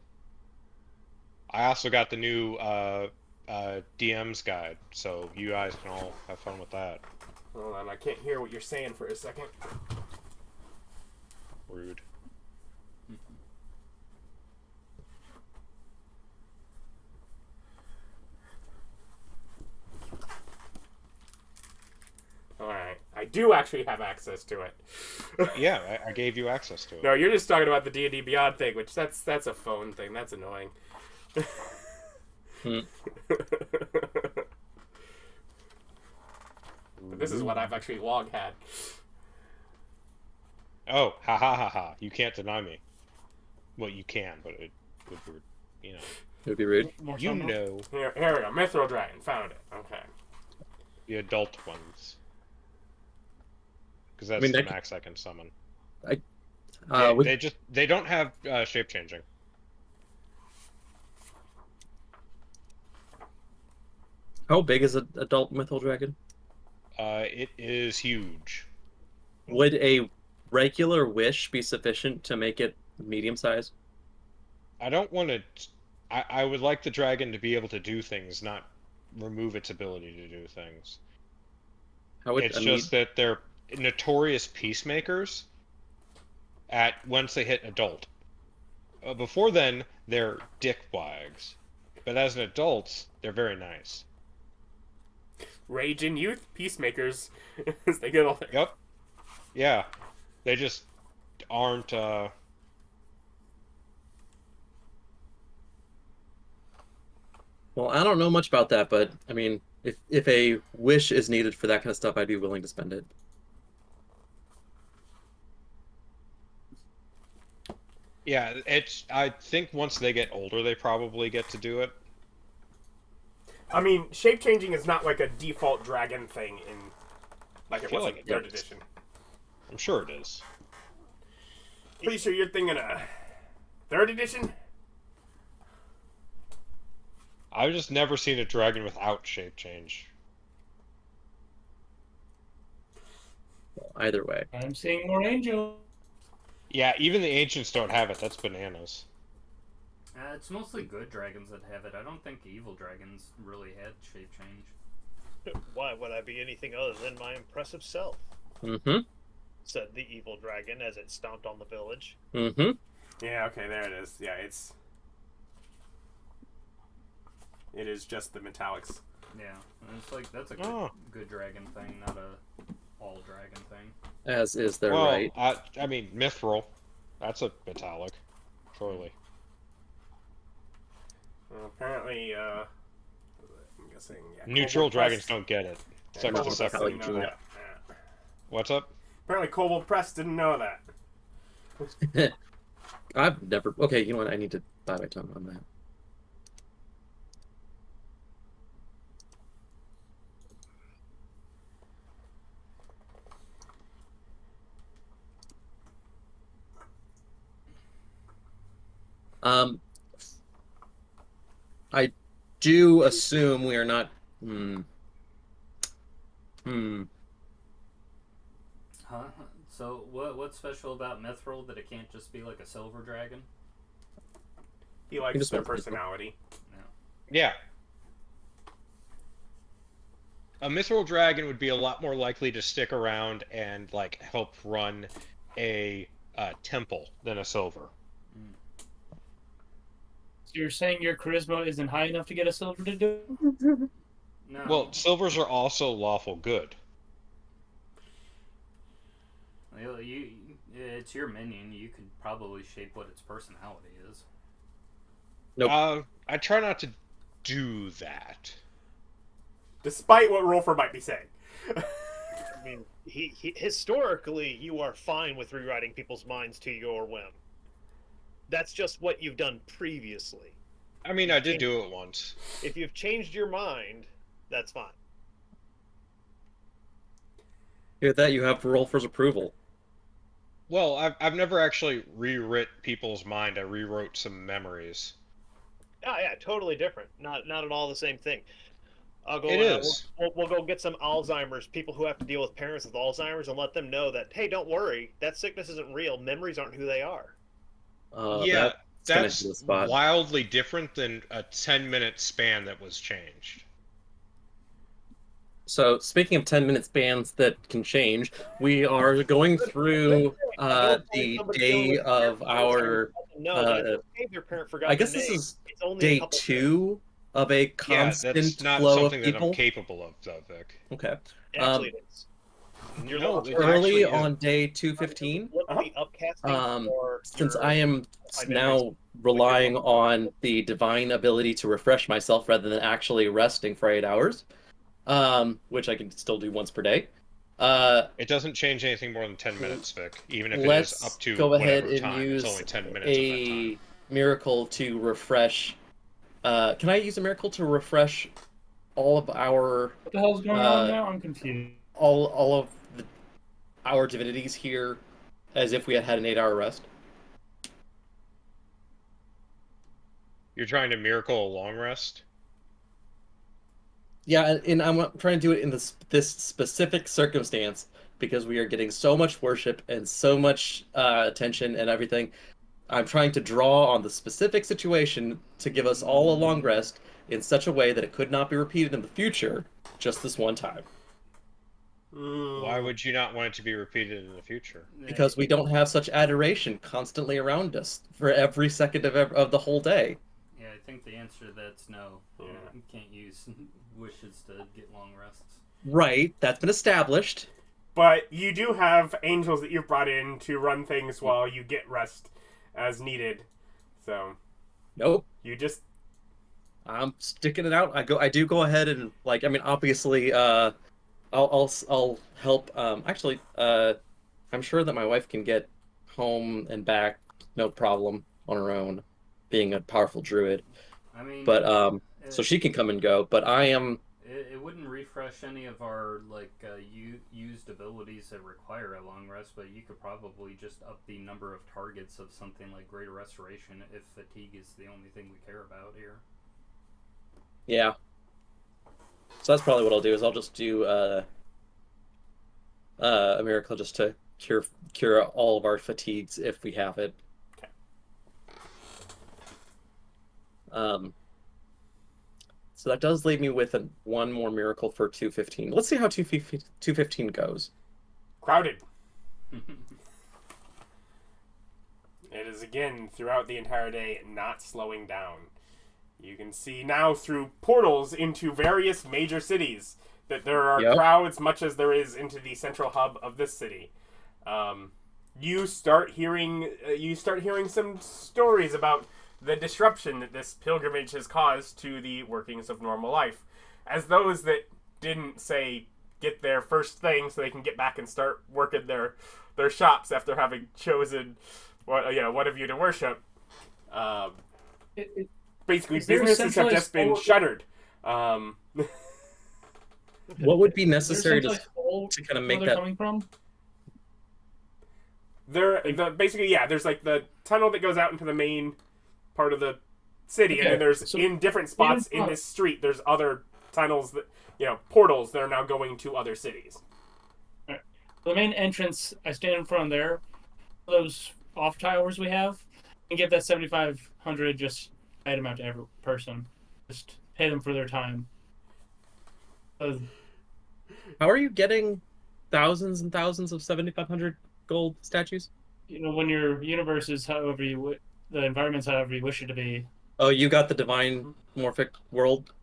S2: I also got the new DM's guide, so you guys can all have fun with that.
S1: Hold on, I can't hear what you're saying for a second.
S2: Rude.
S1: Alright. I do actually have access to it.
S2: Yeah, I gave you access to it.
S1: No, you're just talking about the D&D Beyond thing, which that's a phone thing. That's annoying.
S6: Hmm.
S1: But this is what I've actually long had.
S2: Oh, ha ha ha ha! You can't deny me. Well, you can, but it would, you know.
S6: It would be rude.
S3: More
S2: You
S3: summer?
S2: know,
S1: Here we go. Mithril Dragon. Found it. Okay.
S2: the adult ones. Because that's
S6: I mean,
S2: the
S6: that
S2: max I can summon.
S6: We-
S2: They don't have shape changing.
S6: How big is an adult mythal dragon?
S2: It is huge.
S6: Would a regular wish be sufficient to make it medium size?
S2: I don't want to. I would like the dragon to be able to do things, not remove its ability to do things.
S6: How would
S2: It's just that they're notorious peacemakers at once they hit adult. Before then, they're dickwags. But as an adult, they're very nice.
S1: Rage in youth, peacemakers, as they get older.
S2: Yep. Yeah. They just aren't,
S6: Well, I don't know much about that, but I mean, if a wish is needed for that kind of stuff, I'd be willing to spend it.
S2: Yeah, I think once they get older, they probably get to do it.
S1: I mean, shape changing is not like a default dragon thing in like
S2: I
S1: it
S2: feel
S1: was
S2: like
S1: in
S2: it
S1: third
S2: is.
S1: edition.
S2: I'm sure it is.
S1: Pretty sure you're thinking third edition?
S2: I've just never seen a dragon without shape change.
S6: Well, either way.
S3: I'm seeing more angels.
S2: Yeah, even the ancients don't have it. That's bananas.
S5: It's mostly good dragons that have it. I don't think evil dragons really had shape change.
S4: Why would I be anything other than my impressive self?
S6: Mm-hmm.
S4: Said the evil dragon as it stomped on the village.
S6: Mm-hmm.
S1: Yeah, okay, there it is. Yeah, it is just the metallics.
S5: Yeah, and it's like that's a good dragon thing, not a all dragon thing.
S6: As is their
S2: Well,
S6: right.
S2: I mean, mithril. That's a metallic. Surely.
S1: Well, apparently, I'm guessing. Yeah,
S2: Neutral
S1: Kobold
S2: dragons
S1: Press-
S2: don't get it.
S1: yeah,
S2: Sucks to
S1: Kobold
S2: suck.
S1: Press didn't know
S6: Yeah.
S1: that. Yeah.
S2: What's up?
S1: Apparently, Kobold Press didn't know that.
S6: I've never. Okay, you know what? I need to buy my tongue on that. I do assume we are not.
S5: Huh? So what's special about Mithril that it can't just be like a silver dragon?
S1: He likes
S6: just
S1: their
S6: wants people.
S1: personality.
S2: Yeah. A mithril dragon would be a lot more likely to stick around and like help run a temple than a silver.
S3: So you're saying your charisma isn't high enough to get a silver to do it?
S5: No.
S2: Well, silvers are also lawful good.
S5: It's your minion. You could probably shape what its personality is.
S6: Nope.
S2: I try not to do that.
S1: Despite what Rolfur might be saying.
S4: I mean, he historically, you are fine with rewriting people's minds to your whim. That's just what you've done previously.
S2: I mean, I did do it once.
S4: If you've changed your mind, that's fine.
S6: Hear that? You have Rolfur's approval.
S2: Well, I've never actually rewrit people's mind. I rewrote some memories.
S4: Oh yeah, totally different. Not at all the same thing. I'll go.
S2: It is.
S4: We'll go get some Alzheimer's people who have to deal with parents with Alzheimer's and let them know that hey, don't worry, that sickness isn't real. Memories aren't who they are.
S2: Yeah,
S6: that's the spot.
S2: wildly different than a 10-minute span that was changed.
S6: So, speaking of 10-minute spans that can change, we are going through the day of our.
S4: No, that it's okay if your parent forgot
S6: I guess
S4: their
S6: this
S4: name.
S6: is
S4: It's only a
S6: day
S4: couple
S6: 2 of a
S2: Yeah,
S6: constant
S2: that's not
S6: flow
S2: something
S6: of
S2: that
S6: people.
S2: I'm capable of, though, Vic.
S6: Okay.
S4: Actually, it is. You're
S2: No,
S4: looking
S2: it
S4: for-
S6: Early
S2: actually
S6: on day 215,
S4: look at the upcasting for
S6: since
S4: your-
S6: I am
S4: my
S6: now
S4: memories.
S6: relying on the divine ability to refresh myself rather than actually resting for 8 hours, which I can still do once per day.
S2: It doesn't change anything more than 10 minutes, Vic. Even if it is
S6: Let's
S2: up to
S6: go ahead
S2: whatever
S6: and
S2: time,
S6: use
S2: it's only 10 minutes of that
S6: a
S2: time.
S6: miracle to refresh. Can I use a miracle to refresh all of our
S3: What the hell's going on now? I'm confused.
S6: all of our divinities here, as if we had had an 8-hour rest?
S2: You're trying to miracle a long rest?
S6: Yeah, and I'm trying to do it in this specific circumstance because we are getting so much worship and so much attention and everything. I'm trying to draw on the specific situation to give us all a long rest in such a way that it could not be repeated in the future, just this one time.
S2: Why would you not want it to be repeated in the future?
S6: Because we don't have such adoration constantly around us for every second of the whole day.
S5: Yeah, I think the answer to that's no.
S1: Yeah.
S5: You can't use wishes to get long rests.
S6: Right, that's been established.
S1: But you do have angels that you've brought in to run things while you get rest as needed. So
S6: Nope.
S1: you just
S6: I'm sticking it out. I do go ahead and obviously I'll help I'm sure that my wife can get home and back no problem on her own, being a powerful druid.
S5: I mean,
S6: But so she can come and go, but I am
S5: It wouldn't refresh any of our used abilities that require a long rest, but you could probably just up the number of targets of something like Greater Restoration if fatigue is the only thing we care about here.
S6: yeah. So that's probably what I'll do is I'll just do a miracle just to cure all of our fatigues if we have it. So that does leave me with one more miracle for 215. Let's see how 215 goes.
S1: crowded. It is again throughout the entire day not slowing down. You can see now through portals into various major cities that there are crowds much as there is into the central hub of this city. You start hearing some stories about the disruption that this pilgrimage has caused to the workings of normal life, as those that didn't say get there first thing so they can get back and start working their shops after having chosen one of you to worship. Basically, businesses have just been shuttered.
S6: What would be necessary to kind of make that?
S3: Coming from?
S1: There's like the tunnel that goes out into the main part of the city, and then there's in different spots in this street. There's other tunnels that portals that are now going to other cities.
S3: Right. The main entrance, I stand in front of there. Those off towers we have, and give that 7,500 just item out to every person. Just pay them for their time.
S6: How are you getting thousands and thousands of 7,500 gold statues?
S3: When your universe is however the environment's however you wish it to be.
S6: Oh, you got the divine morphic world.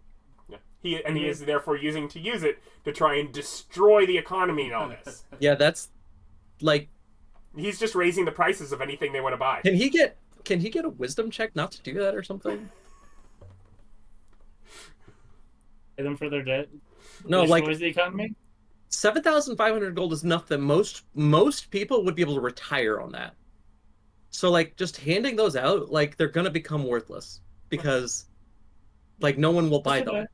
S1: Yeah. He is therefore use it to try and destroy the economy and all this.
S6: Yeah, that's like
S1: he's just raising the prices of anything they want to buy.
S6: Can he get a wisdom check not to do that or something?
S3: Pay them for their debt.
S6: No,
S3: destroys the economy.
S6: 7,500 gold is enough that most people would be able to retire on that. So just handing those out, they're gonna become worthless because no one will buy them.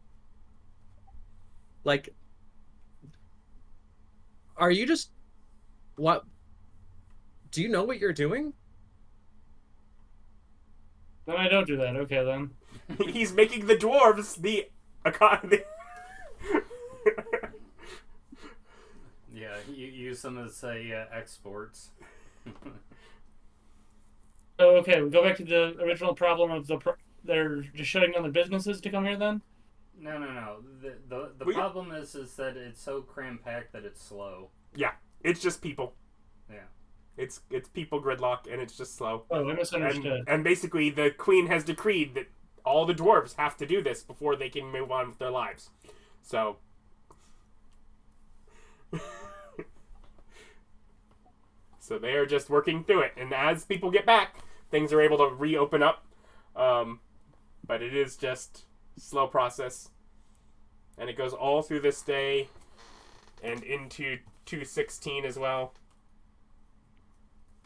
S6: Are you just what? Do you know what you're doing?
S3: Then I don't do that. Okay, then.
S1: He's making the dwarves the economy.
S5: Yeah, you use them as exports.
S3: So, okay, we go back to the original problem of they're just shutting down the businesses to come here then?
S5: No. The problem is that it's so cram-packed that it's slow.
S1: Yeah, it's just people.
S5: Yeah.
S1: It's people gridlock, and it's just slow.
S3: Oh, I misunderstood.
S1: And basically, the queen has decreed that all the dwarves have to do this before they can move on with their lives. So... So they are just working through it, and as people get back, things are able to reopen up. But it is just a slow process, and it goes all through this day and into 2:16 as well.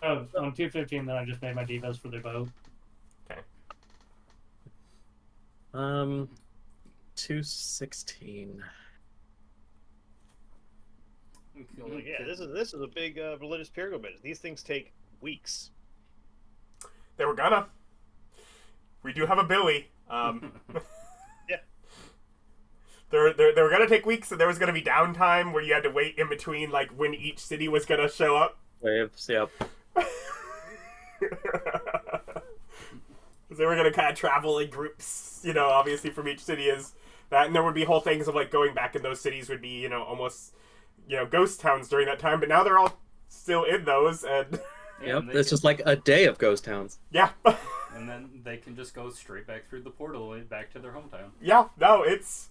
S3: Oh, on 2:15, then I just made my defense for the bow.
S1: Okay.
S6: 2:16.
S4: Well, yeah, this is a big religious pilgrimage. These things take weeks.
S1: They were gonna. We do have a Billy.
S4: Yeah.
S1: They were gonna take weeks, and there was gonna be downtime where you had to wait in between, like when each city was gonna show up.
S6: Waves, yep.
S1: They were gonna kind of travel in groups, obviously from each city is that, and there would be whole things of like going back in those cities would be, almost, ghost towns during that time. But now they're all still in those, and
S6: yep, it's just like a day of ghost towns.
S1: Yeah.
S5: And then they can just go straight back through the portal and back to their hometown.
S1: Yeah, no, it's.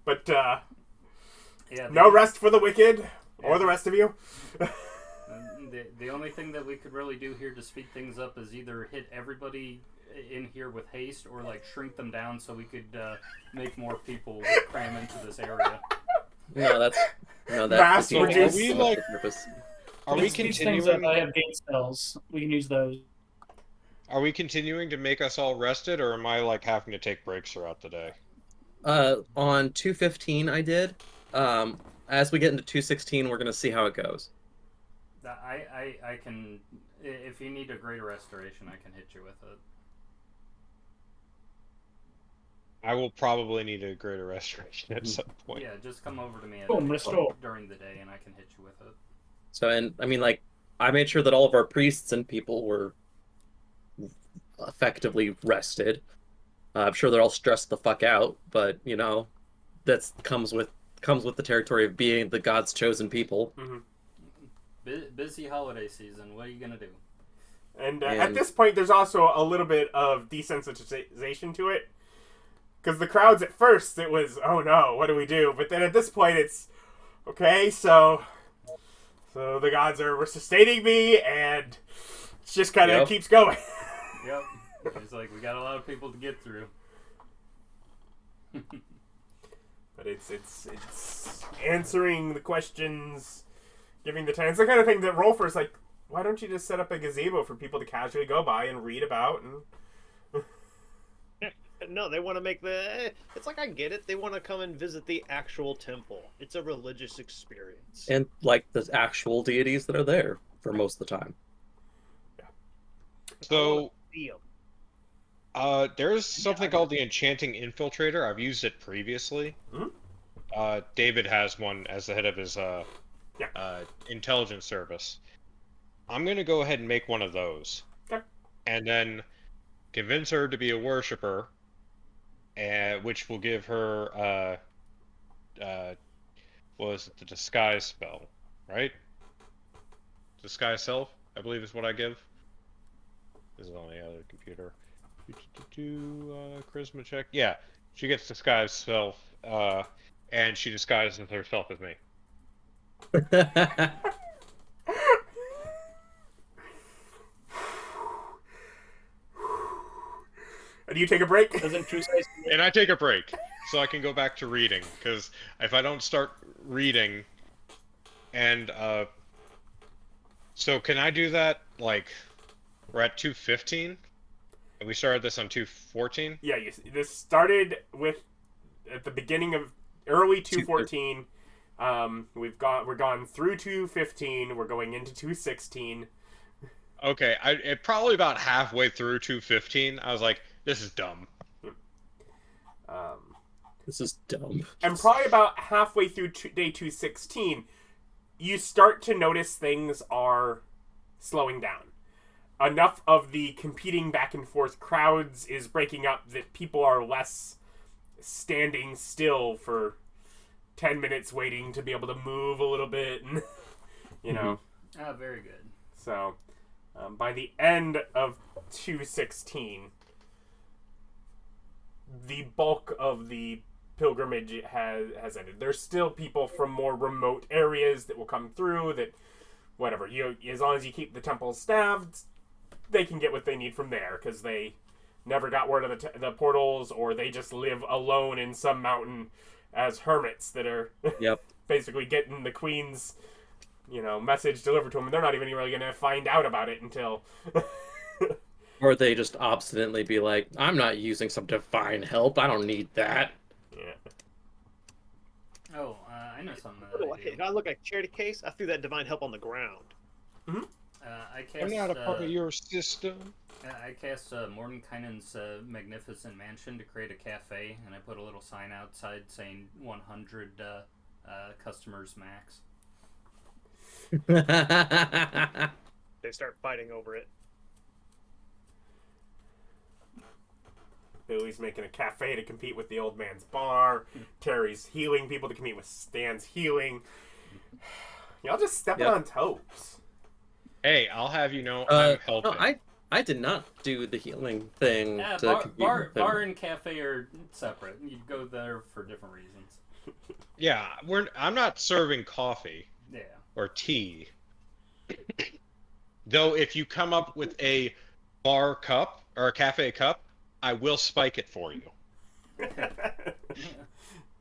S1: But no rest for the wicked or the rest of you.
S5: The only thing that we could really do here to speed things up is either hit everybody in here with haste or like shrink them down so we could make more people cram into this area.
S6: That's
S1: Mass reduce.
S2: Are we continuing?
S3: I have gate spells. We can use those.
S2: Are we continuing to make us all rested, or am I like having to take breaks throughout the day?
S6: On 2:15 I did. As we get into 2:16, we're gonna see how it goes.
S5: I can, if you need a greater restoration, I can hit you with it.
S2: I will probably need a greater restoration at some point.
S5: Yeah, just come over to me during the day, and I can hit you with it.
S6: So, and I mean, like, I made sure that all of our priests and people were effectively rested. I'm sure they're all stressed the fuck out, but that comes with the territory of being the God's chosen people.
S1: Mm-hmm.
S5: Busy holiday season. What are you gonna do?
S1: And at this point, there's also a little bit of desensitization to it, because the crowds at first it was, oh no, what do we do? But then at this point, it's okay. So the gods are sustaining me, and it just kind of keeps going.
S5: Yep. It's like we got a lot of people to get through.
S1: But it's answering the questions, giving the time. It's the kind of thing that Rolfur's like, why don't you just set up a gazebo for people to casually go by and read about? And
S4: no, they want to make it's like, I get it. They want to come and visit the actual temple. It's a religious experience.
S6: And like the actual deities that are there for most of the time.
S1: Yeah.
S2: So there's something called the Enchanting Infiltrator. I've used it previously.
S1: Mm-hmm.
S2: David has one as the head of his intelligence service. I'm going to go ahead and make one of those.
S1: Okay.
S2: And then convince her to be a worshiper, which will give her, the disguise spell, right? Disguise self, I believe is what I give. This is on the other computer. Charisma check. Yeah, she gets disguise self, and she disguises herself as me.
S1: And you take a break?
S2: And I take a break, so I can go back to reading, because if I don't start reading, and, so can I do that, like, we're at 2:15? And we started this on 2:14?
S1: Yeah, this started with, at the beginning of early 2:14, We're gone through 215. We're going into 216.
S2: Okay, probably about halfway through 215, I was like, this is dumb.
S6: This is dumb.
S1: And probably about halfway through day 216, you start to notice things are slowing down. Enough of the competing back and forth crowds is breaking up that people are less standing still for 10 minutes waiting to be able to move a little bit, and you know.
S5: Very good.
S1: So, by the end of 216, the bulk of the pilgrimage has ended. There's still people from more remote areas that will come through. That, whatever, as long as you keep the temple staffed, they can get what they need from there, because they never got word of the portals, or they just live alone in some mountain as hermits that are basically getting the queen's, message delivered to them, and they're not even really going to find out about it until...
S6: Or they just obstinately be like, I'm not using some divine help, I don't need that.
S1: Yeah.
S5: Oh, I know something
S4: Did I look like a charity case? I threw that divine help on the ground.
S1: Mm-hmm.
S2: I'm not a part of your system.
S5: I cast Mordenkainen's magnificent mansion to create a cafe, and I put a little sign outside saying 100 customers max.
S4: They start fighting over it.
S1: Billy's making a cafe to compete with the old man's bar. Terry's healing people to compete with Stan's healing. Y'all just stepping on toes.
S2: Hey, I'll have you know, I'm helping.
S6: No, I did not do the healing thing.
S5: Bar and cafe are separate. You go there for different reasons.
S2: Yeah, I'm not serving coffee.
S5: Yeah.
S2: Or tea. Though if you come up with a bar cup or a cafe cup, I will spike it for you.
S5: And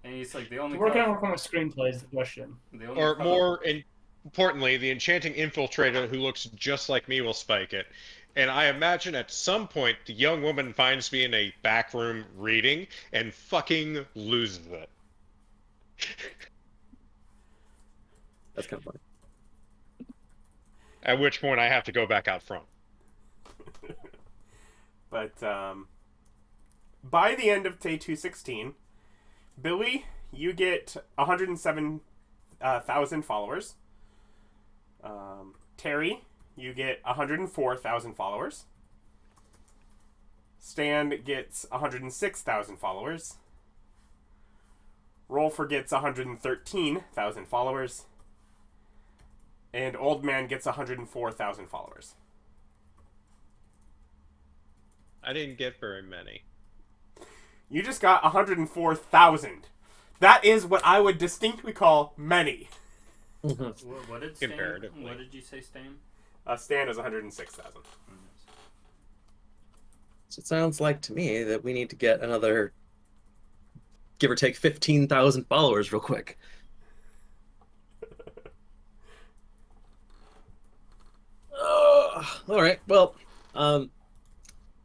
S5: he's like, the only...
S3: We're going to work on a screenplay is the question.
S2: Or more importantly, the enchanting infiltrator who looks just like me will spike it. And I imagine at some point the young woman finds me in a back room reading and fucking loses it.
S6: That's kind of funny.
S2: At which point I have to go back out front.
S1: But by the end of day 216, Billy, you get 107,000 followers. Terry, you get 104,000 followers. Stan gets 106,000 followers. Rolfur gets 113,000 followers. And Old Man gets 104,000 followers.
S2: I didn't get very many.
S1: You just got 104,000. That is what I would distinctly call many.
S5: What did Stan,
S2: comparatively.
S5: What did you say, Stan?
S1: Stan is 106,000.
S6: So it sounds like to me that we need to get another, give or take, 15,000 followers real quick. All right. Well,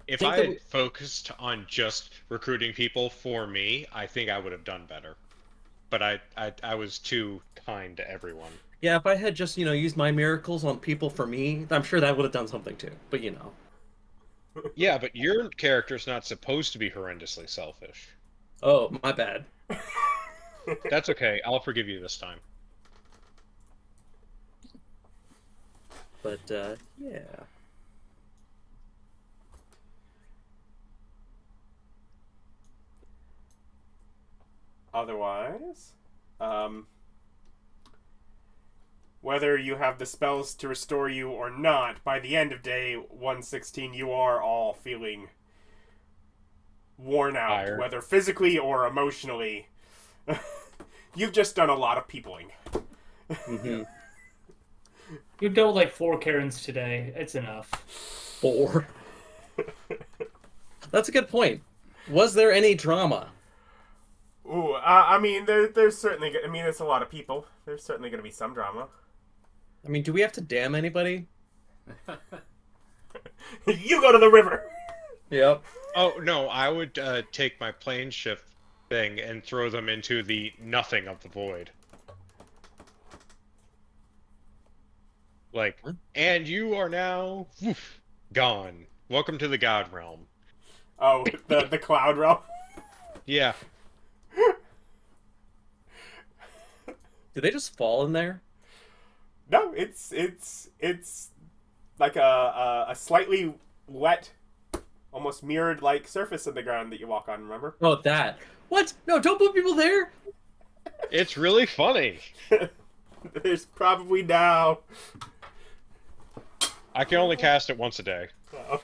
S2: if I had focused on just recruiting people for me, I think I would have done better. But I was too kind to everyone.
S6: Yeah, if I had just, used my miracles on people for me, I'm sure that would have done something too. But
S2: Yeah, but your character's not supposed to be horrendously selfish.
S6: Oh, my bad.
S2: That's okay. I'll forgive you this time.
S6: But, yeah.
S1: Otherwise, whether you have the spells to restore you or not, by the end of day 116, you are all feeling worn out,
S2: Tired.
S1: whether physically or emotionally. You've just done a lot of peopling.
S6: Mm-hmm.
S3: We've dealt with like 4 Karens today. It's enough.
S6: 4. That's a good point. Was there any drama?
S1: Ooh, I mean, there's certainly... I mean, it's a lot of people. There's certainly going to be some drama.
S6: I mean, do we have to damn anybody?
S1: You go to the river!
S6: Yep.
S2: Oh, no, I would take my plane shift thing and throw them into the nothing of the void. Like,
S6: What?
S2: and you are now gone. Welcome to the God realm.
S1: Oh, the cloud realm.
S2: Yeah.
S6: Do they just fall in there?
S1: No, it's like a slightly wet, almost mirrored like surface in the ground that you walk on. Remember?
S6: Oh, that. What? No, don't put people there.
S2: It's really funny.
S1: There's probably now
S2: I can only cast it once a day.
S1: a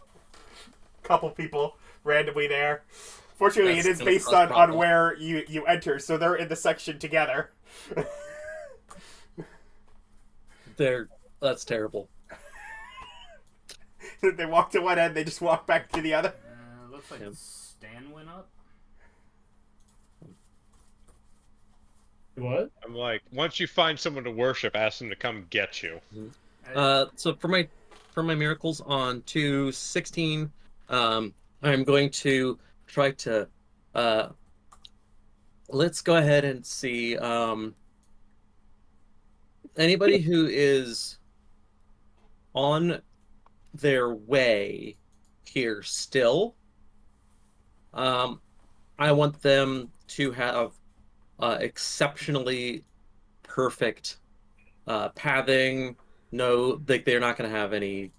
S1: couple people randomly there. Fortunately,
S6: That's
S1: it is
S6: gonna
S1: based
S6: cause
S1: on
S6: problems.
S1: where you enter, so they're in the section together.
S6: That's terrible.
S1: They walk to one end, they just walk back to the other.
S5: Looks like
S6: Yep.
S5: Stan went up.
S3: What?
S2: I'm like, once you find someone to worship, ask them to come get you.
S6: So for my miracles on 216, I'm going to try to let's go ahead and see anybody who is on their way here still. I want them to have exceptionally perfect pathing. No, they're not going to have any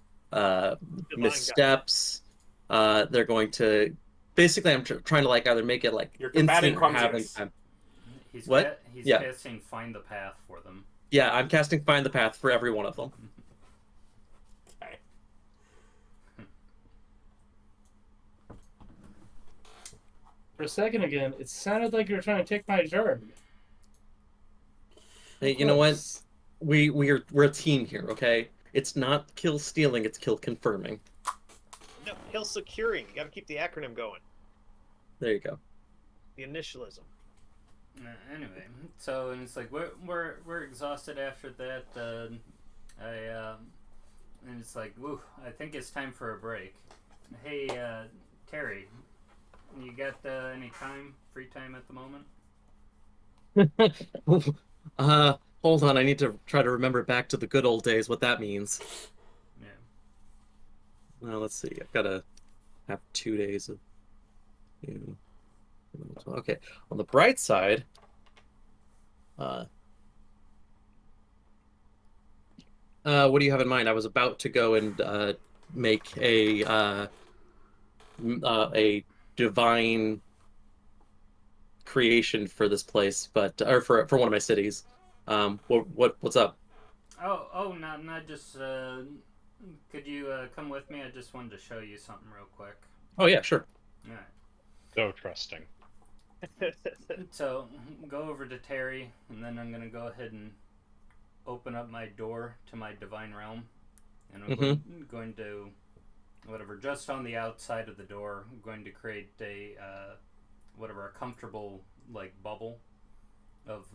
S6: missteps. They're going to basically. I'm trying to like either make it like
S1: You're combating
S6: instant having
S1: clumsiness.
S6: time.
S5: He's
S6: What?
S5: He's
S6: Yeah.
S5: casting Find the Path for them.
S6: Yeah, I'm casting Find the Path for every one of them.
S1: Okay.
S3: For a second again, it sounded like you were trying to take my germ.
S6: Hey, you know what? We're a team here, okay? It's not kill stealing, it's kill confirming.
S4: No, hill securing. You got to keep the acronym going.
S6: There you go.
S4: The initialism.
S5: Anyway, so and it's like we're exhausted after that. And it's like, woo, I think it's time for a break. Hey, Terry, you got any free time at the moment?
S6: Hold on, I need to try to remember back to the good old days what that means.
S5: Yeah.
S6: Well, let's see. I've got to have 2 days of. Okay. On the bright side, what do you have in mind? I was about to go and make a divine creation for this place, but or for one of my cities. What's up?
S5: Oh, not just. Could you come with me? I just wanted to show you something real quick.
S6: Oh yeah, sure.
S5: All right.
S2: So trusting.
S5: So go over to Terry, and then I'm gonna go ahead and open up my door to my divine realm, and I'm going to, whatever, just on the outside of the door, I'm going to create a a comfortable like bubble of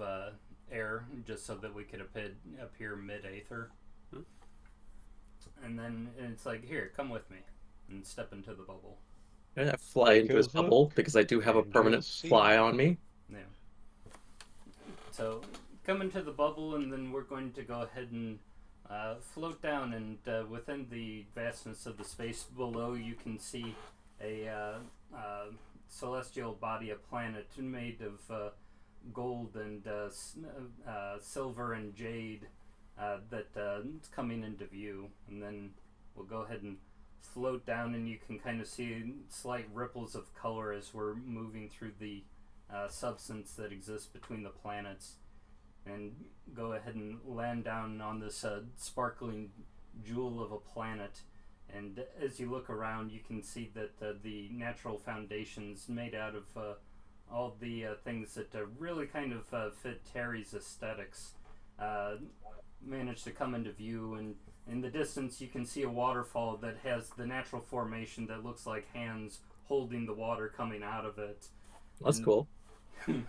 S5: air, just so that we could appear mid-aether. And then it's like, here, come with me, and step into the bubble.
S6: I fly into his bubble because I do have a
S2: And
S6: permanent
S2: you'll see.
S6: fly on me.
S5: Yeah. So come into the bubble, and then we're going to go ahead and float down, and within the vastness of the space below, you can see a celestial body, a planet made of gold and silver and jade that's coming into view. And then we'll go ahead and float down, and you can kind of see slight ripples of color as we're moving through the substance that exists between the planets, and go ahead and land down on this sparkling jewel of a planet. And as you look around, you can see that the natural foundations made out of all the things that really kind of fit Terry's aesthetics managed to come into view. And in the distance, you can see a waterfall that has the natural formation that looks like hands holding the water coming out of it.
S6: That's cool.
S5: And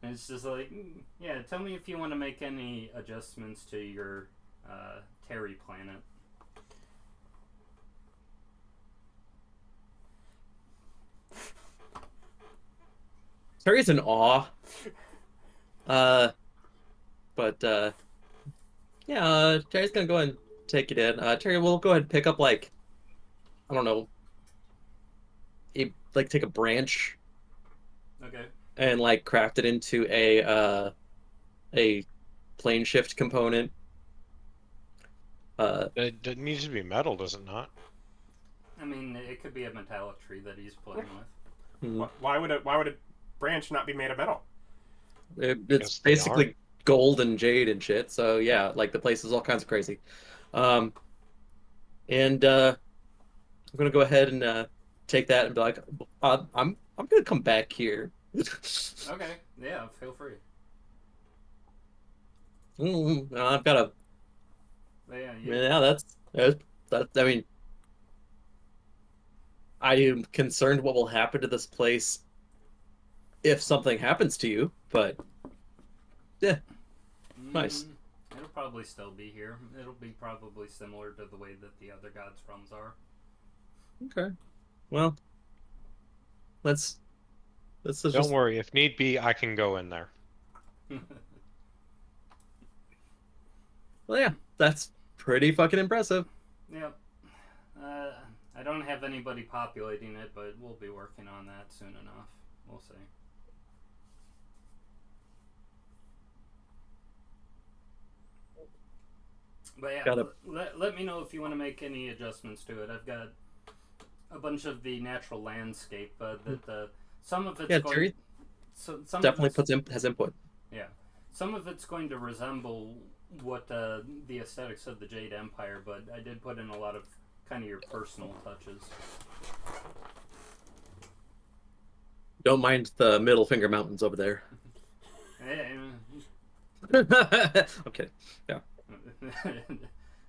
S5: it's just like, yeah, tell me if you want to make any adjustments to your Terry planet.
S6: Terry's in awe. But Yeah, Terry's gonna go ahead and take it in. Terry, we'll go ahead and pick up like, I don't know, take a branch
S5: Okay.
S6: and like craft it into a plane shift component.
S2: It needs to be metal, does it not?
S5: I mean, it could be a metallic tree that he's playing with.
S1: Why would a branch not be made of metal?
S6: It's basically gold and jade and shit. So yeah, like the place is all kinds of crazy. And I'm gonna go ahead and take that and be like, I'm gonna come back here.
S5: Okay, yeah, feel free.
S6: I've got a. Yeah, that's. I mean, I am concerned what will happen to this place if something happens to you, but yeah, nice.
S5: It'll probably still be here. It'll be probably similar to the way that the other gods' realms are.
S6: Okay. Well, let's
S2: Don't worry. If need be, I can go in there.
S6: Well, yeah, that's pretty fucking impressive.
S5: Yep. I don't have anybody populating it, but we'll be working on that soon enough. We'll see. But yeah, let me know if you want to make any adjustments to it. I've got a bunch of the natural landscape that some of it's going.
S6: Terry
S5: some
S6: definitely has input.
S5: Yeah, some of it's going to resemble what the aesthetics of the Jade Empire, but I did put in a lot of kind of your personal touches.
S6: Don't mind the middle finger mountains over there. Okay, yeah.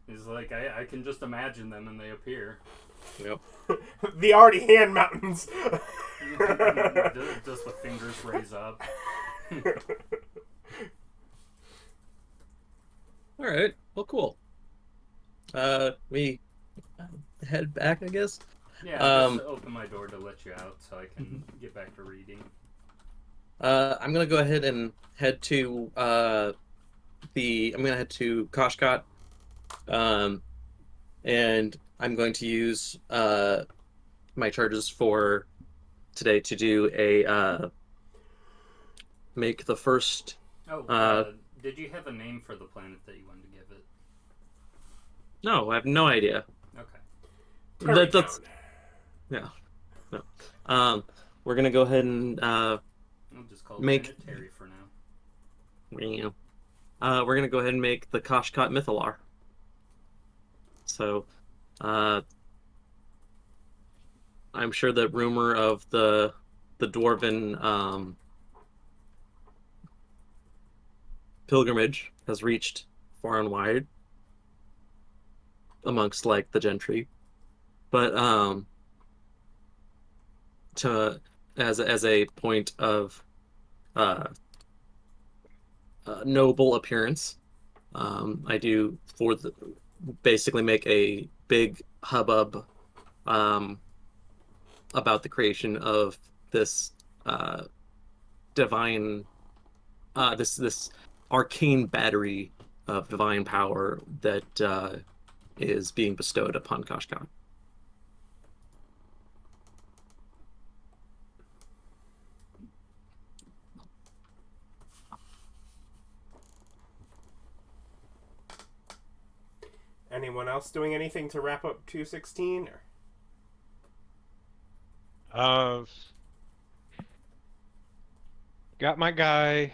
S5: It's like I can just imagine them and they appear.
S6: Yep.
S1: The already hand mountains.
S5: Just the fingers raise up.
S6: All right. Well, cool. We head back, I guess.
S5: Yeah, just open my door to let you out so I can get back to reading.
S6: I'm gonna go ahead and head to Koshkot, and I'm going to use my charges for today to do a make the first.
S5: Did you have a name for the planet that you wanted to give it?
S6: No, I have no idea.
S5: Okay.
S6: That's yeah. No. We're gonna go ahead and
S5: I'll just call it Terry for now.
S6: Yeah. We're gonna go ahead and make the Koshkot Mythalar. So, I'm sure the rumor of the Dwarven pilgrimage has reached far and wide amongst like the gentry, but as a point of noble appearance, I do basically make a big hubbub about the creation of this divine this arcane battery of divine power that is being bestowed upon Koshkot.
S1: Anyone else doing anything to wrap up 216?
S2: Got my guy.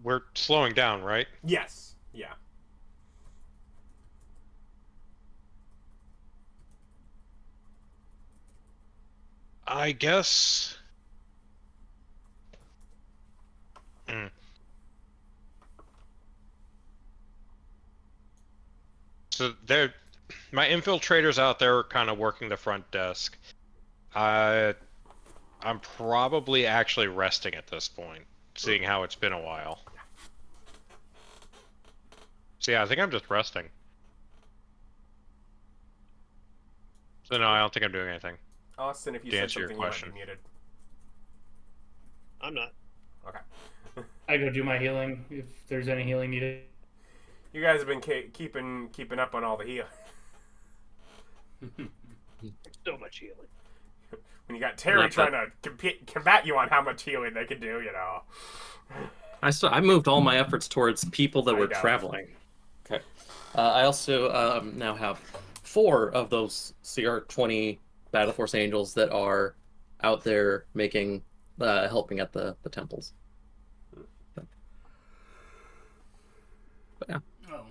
S2: We're slowing down, right?
S1: Yes. Yeah.
S2: I guess. So my infiltrators out there are kind of working the front desk. I'm probably actually resting at this point, seeing how it's been a while. So yeah, I think I'm just resting. So no, I don't think I'm doing anything.
S1: Austin, if you
S2: To
S1: said
S2: answer your
S1: something, you might
S2: question.
S1: be muted.
S4: I'm not.
S1: Okay.
S3: I go do my healing if there's any healing needed.
S1: You guys have been keeping up on all the heal.
S4: So much healing.
S1: When you got Terry trying to combat you on how much healing they can do,
S6: I moved all my efforts towards people that were traveling. Okay. I also now have 4 of those CR20 Battle Force Angels that are out there making, helping at the temples. But yeah.
S5: Oh,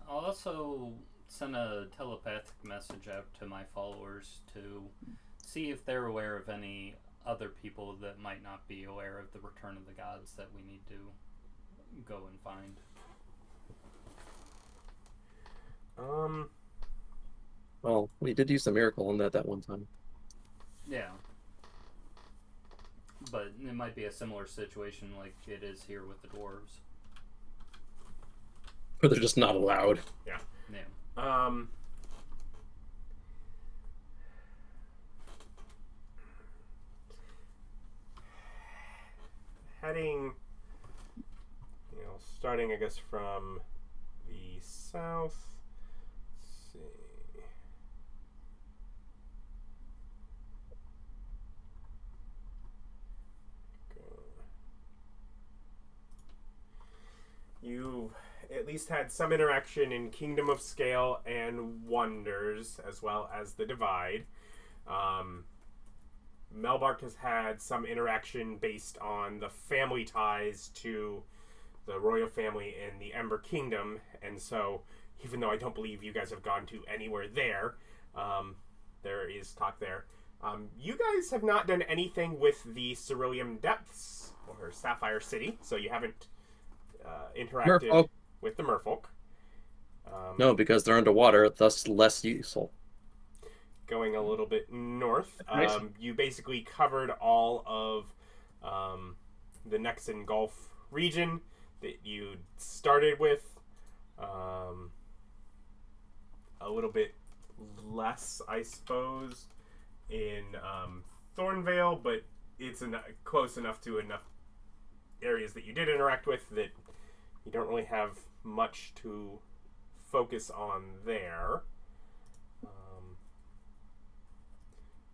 S5: I'll also send a telepathic message out to my followers to see if they're aware of any other people that might not be aware of the return of the gods that we need to go and find.
S6: Well, we did use the miracle on that one time.
S5: Yeah. But it might be a similar situation like it is here with the dwarves.
S6: But they're just not allowed.
S1: Yeah.
S5: Yeah.
S1: Heading, starting, I guess, from the south. Let's see. You've at least had some interaction in Kingdom of Scale and Wonders, as well as the Divide. Melbark has had some interaction based on the family ties to the royal family in the Ember Kingdom, and so even though I don't believe you guys have gone to anywhere there, there is talk there. You guys have not done anything with the Cerulean Depths or Sapphire City, so you haven't interacted with the merfolk.
S6: No, because they're underwater, thus less useful.
S1: Going a little bit north, you basically covered all of the Nexan Gulf region that you started with. A little bit less, I suppose, in Thornvale, but it's close enough to enough areas that you did interact with that you don't really have much to focus on there.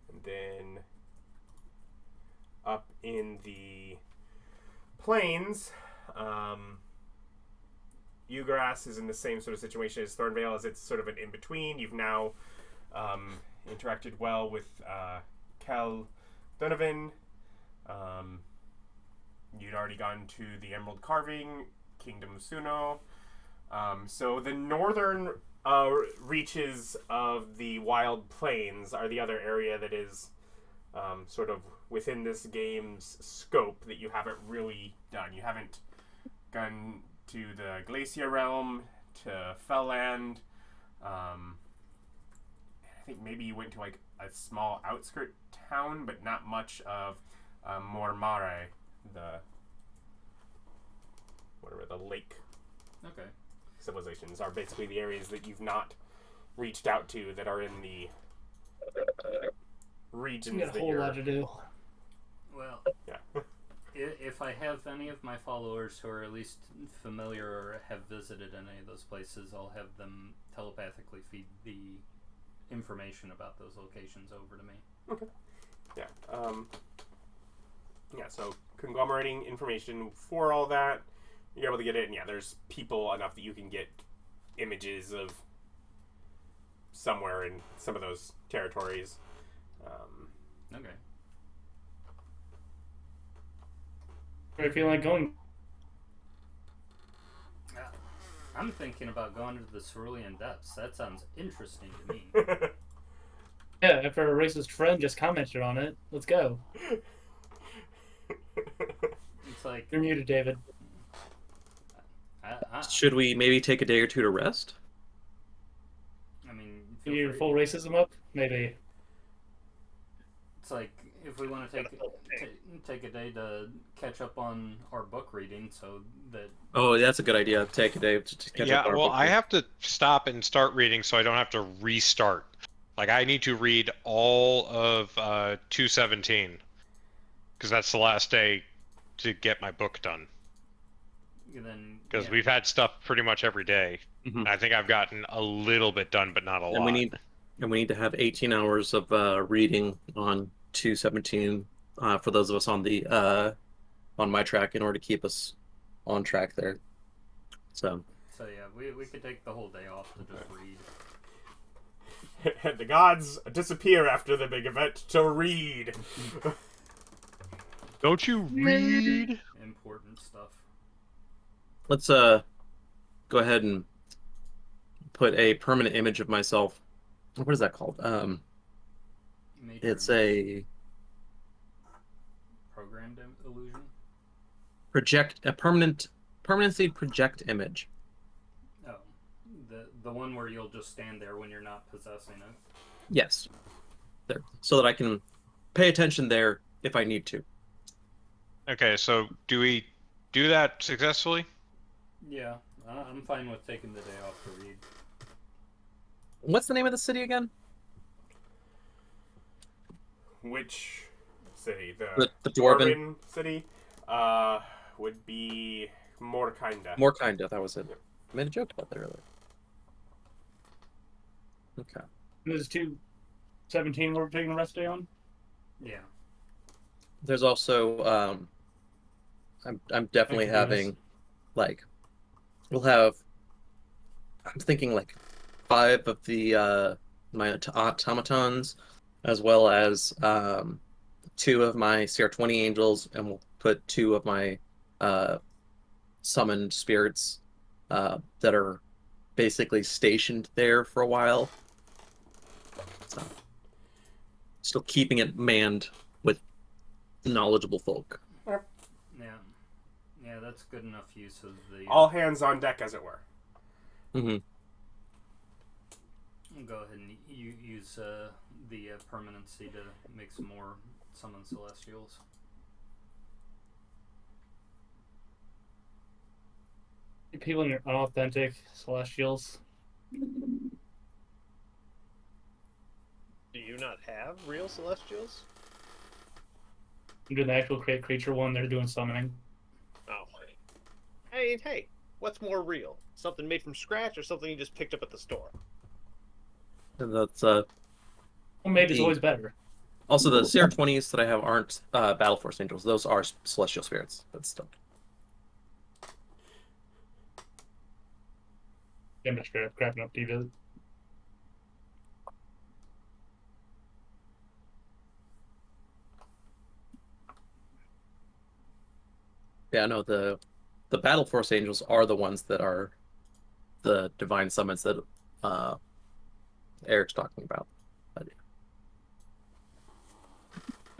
S1: And then up in the plains, Ugaras is in the same sort of situation as Thornvale, as it's sort of an in-between. You've now interacted well with Cal Donovan. You'd already gone to the Emerald Carving, Kingdom of Suno. So the northern reaches of the Wild Plains are the other area that is sort of within this game's scope that you haven't really done. You haven't gone to the Glacier Realm, to Felland. I think maybe you went to like a small outskirt town, but not much of Mormare, the lake.
S5: Okay.
S1: Civilizations are basically the areas that you've not reached out to that are in the regions.
S3: You got a whole lot to do.
S5: Well,
S1: yeah.
S5: If I have any of my followers who are at least familiar or have visited any of those places, I'll have them telepathically feed the information about those locations over to me.
S1: Okay. Yeah. Yeah. So conglomerating information for all that. You're able to get it, and yeah, there's people enough that you can get images of somewhere in some of those territories.
S5: Okay.
S3: Where do you feel like going?
S5: I'm thinking about going to the Cerulean Depths. That sounds interesting to me.
S3: Yeah, after a racist friend just commented on it, let's go.
S5: It's like
S3: You're muted, David.
S6: Should we maybe take a day or two to rest?
S5: I mean,
S3: You need full racism up? Maybe.
S5: It's like if we want to take a day to catch up on our book reading, so that.
S6: Oh, that's a good idea. Take a day to catch up on our
S2: well,
S6: book
S2: I have to stop and start reading, so I don't have to restart. Like, I need to read all of 217, because that's the last day to get my book done.
S5: then
S2: Because
S5: yeah.
S2: we've had stuff pretty much every day.
S6: Mhm.
S2: I think I've gotten a little bit done, but not a lot.
S6: And we need to have 18 hours of reading on 217 for those of us on the on my track in order to keep us on track there. So
S5: yeah, we could take the whole day off to just read.
S1: And the gods disappear after the big event to read.
S2: Don't you read?
S5: Important stuff.
S6: let's go ahead and put a permanent image of myself. What is that called?
S5: Major
S6: It's
S5: image.
S6: a
S5: Programmed illusion.
S6: permanency project image.
S5: Oh, the one where you'll just stand there when you're not possessing it.
S6: Yes, there, so that I can pay attention there if I need to.
S2: Okay, so do we do that successfully?
S5: Yeah, I'm fine with taking the day off to read.
S6: What's the name of the city again?
S1: Which city?
S6: The Dwarven?
S1: Dwarven city? Would be more kinda.
S6: More kinda, that was it. I made a joke about that earlier. Okay.
S3: This is 217 we're taking the rest day on?
S5: Yeah.
S6: There's also I'm definitely
S3: I can do
S6: having like we'll have I'm thinking like 5 of the my automatons as well as 2 of my CR20 angels, and we'll put 2 of my summoned spirits that are basically stationed there for a while. So, still keeping it manned with knowledgeable folk.
S5: Yeah, that's good enough use of the...
S1: All hands on deck, as it were.
S6: Mm-hmm.
S5: I'll go ahead and use the permanency to make some more summon celestials.
S3: People in your unauthentic celestials.
S4: Do you not have real celestials?
S3: I'm doing the actual creature one. They're doing summoning.
S4: Oh. Hey, what's more real? Something made from scratch or something you just picked up at the store?
S6: And that's
S3: Homemade is always better.
S6: also the CR20s that I have aren't Battle Force Angels. Those are celestial spirits. But still.
S3: I'm just straight up crapping up D-Visit.
S6: Yeah, no, the Battle Force Angels are the ones that are the divine summons that Eric's talking about. But,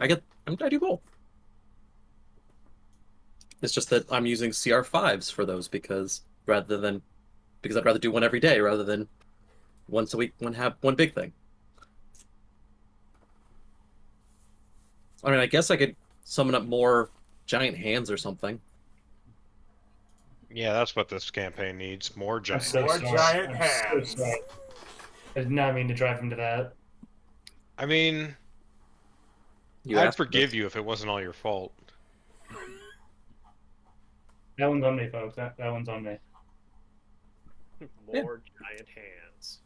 S6: yeah. I do both. It's just that I'm using CR5s for those because I'd rather do one every day rather than once a week have one big thing. I mean, I guess I could summon up more giant hands or something.
S2: Yeah, that's what this campaign needs. More giant.
S3: So
S1: More
S3: smart.
S1: giant
S3: I'm
S1: hands.
S3: So smart. I did not mean to drive him to that.
S2: I mean,
S6: You
S2: I'd
S6: asked for
S2: forgive
S6: this.
S2: you if it wasn't all your fault.
S3: That one's on me, folks. That one's on me.
S4: More giant hands.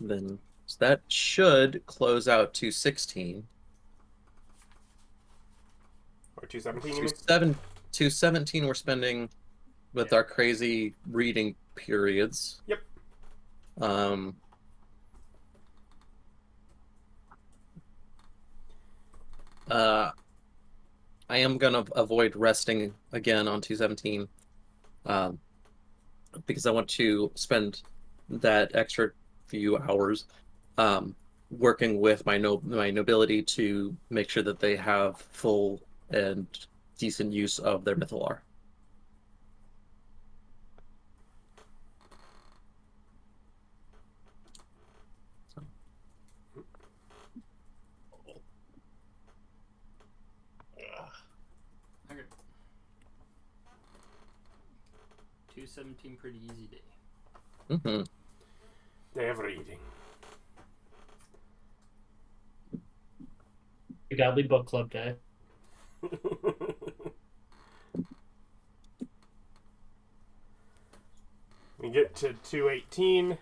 S6: Then so that should close out to 16.
S1: Or 217, you mean?
S6: 217 we're spending with our crazy reading periods.
S1: Yep.
S6: I am gonna avoid resting again on 217, because I want to spend that extra few hours working with my nobility to make sure that they have full and decent use of their mythalar.
S5: Okay. 217, pretty easy day.
S6: Mm-hmm.
S1: Day of reading.
S3: The Godly Book Club Day.
S1: get to 218.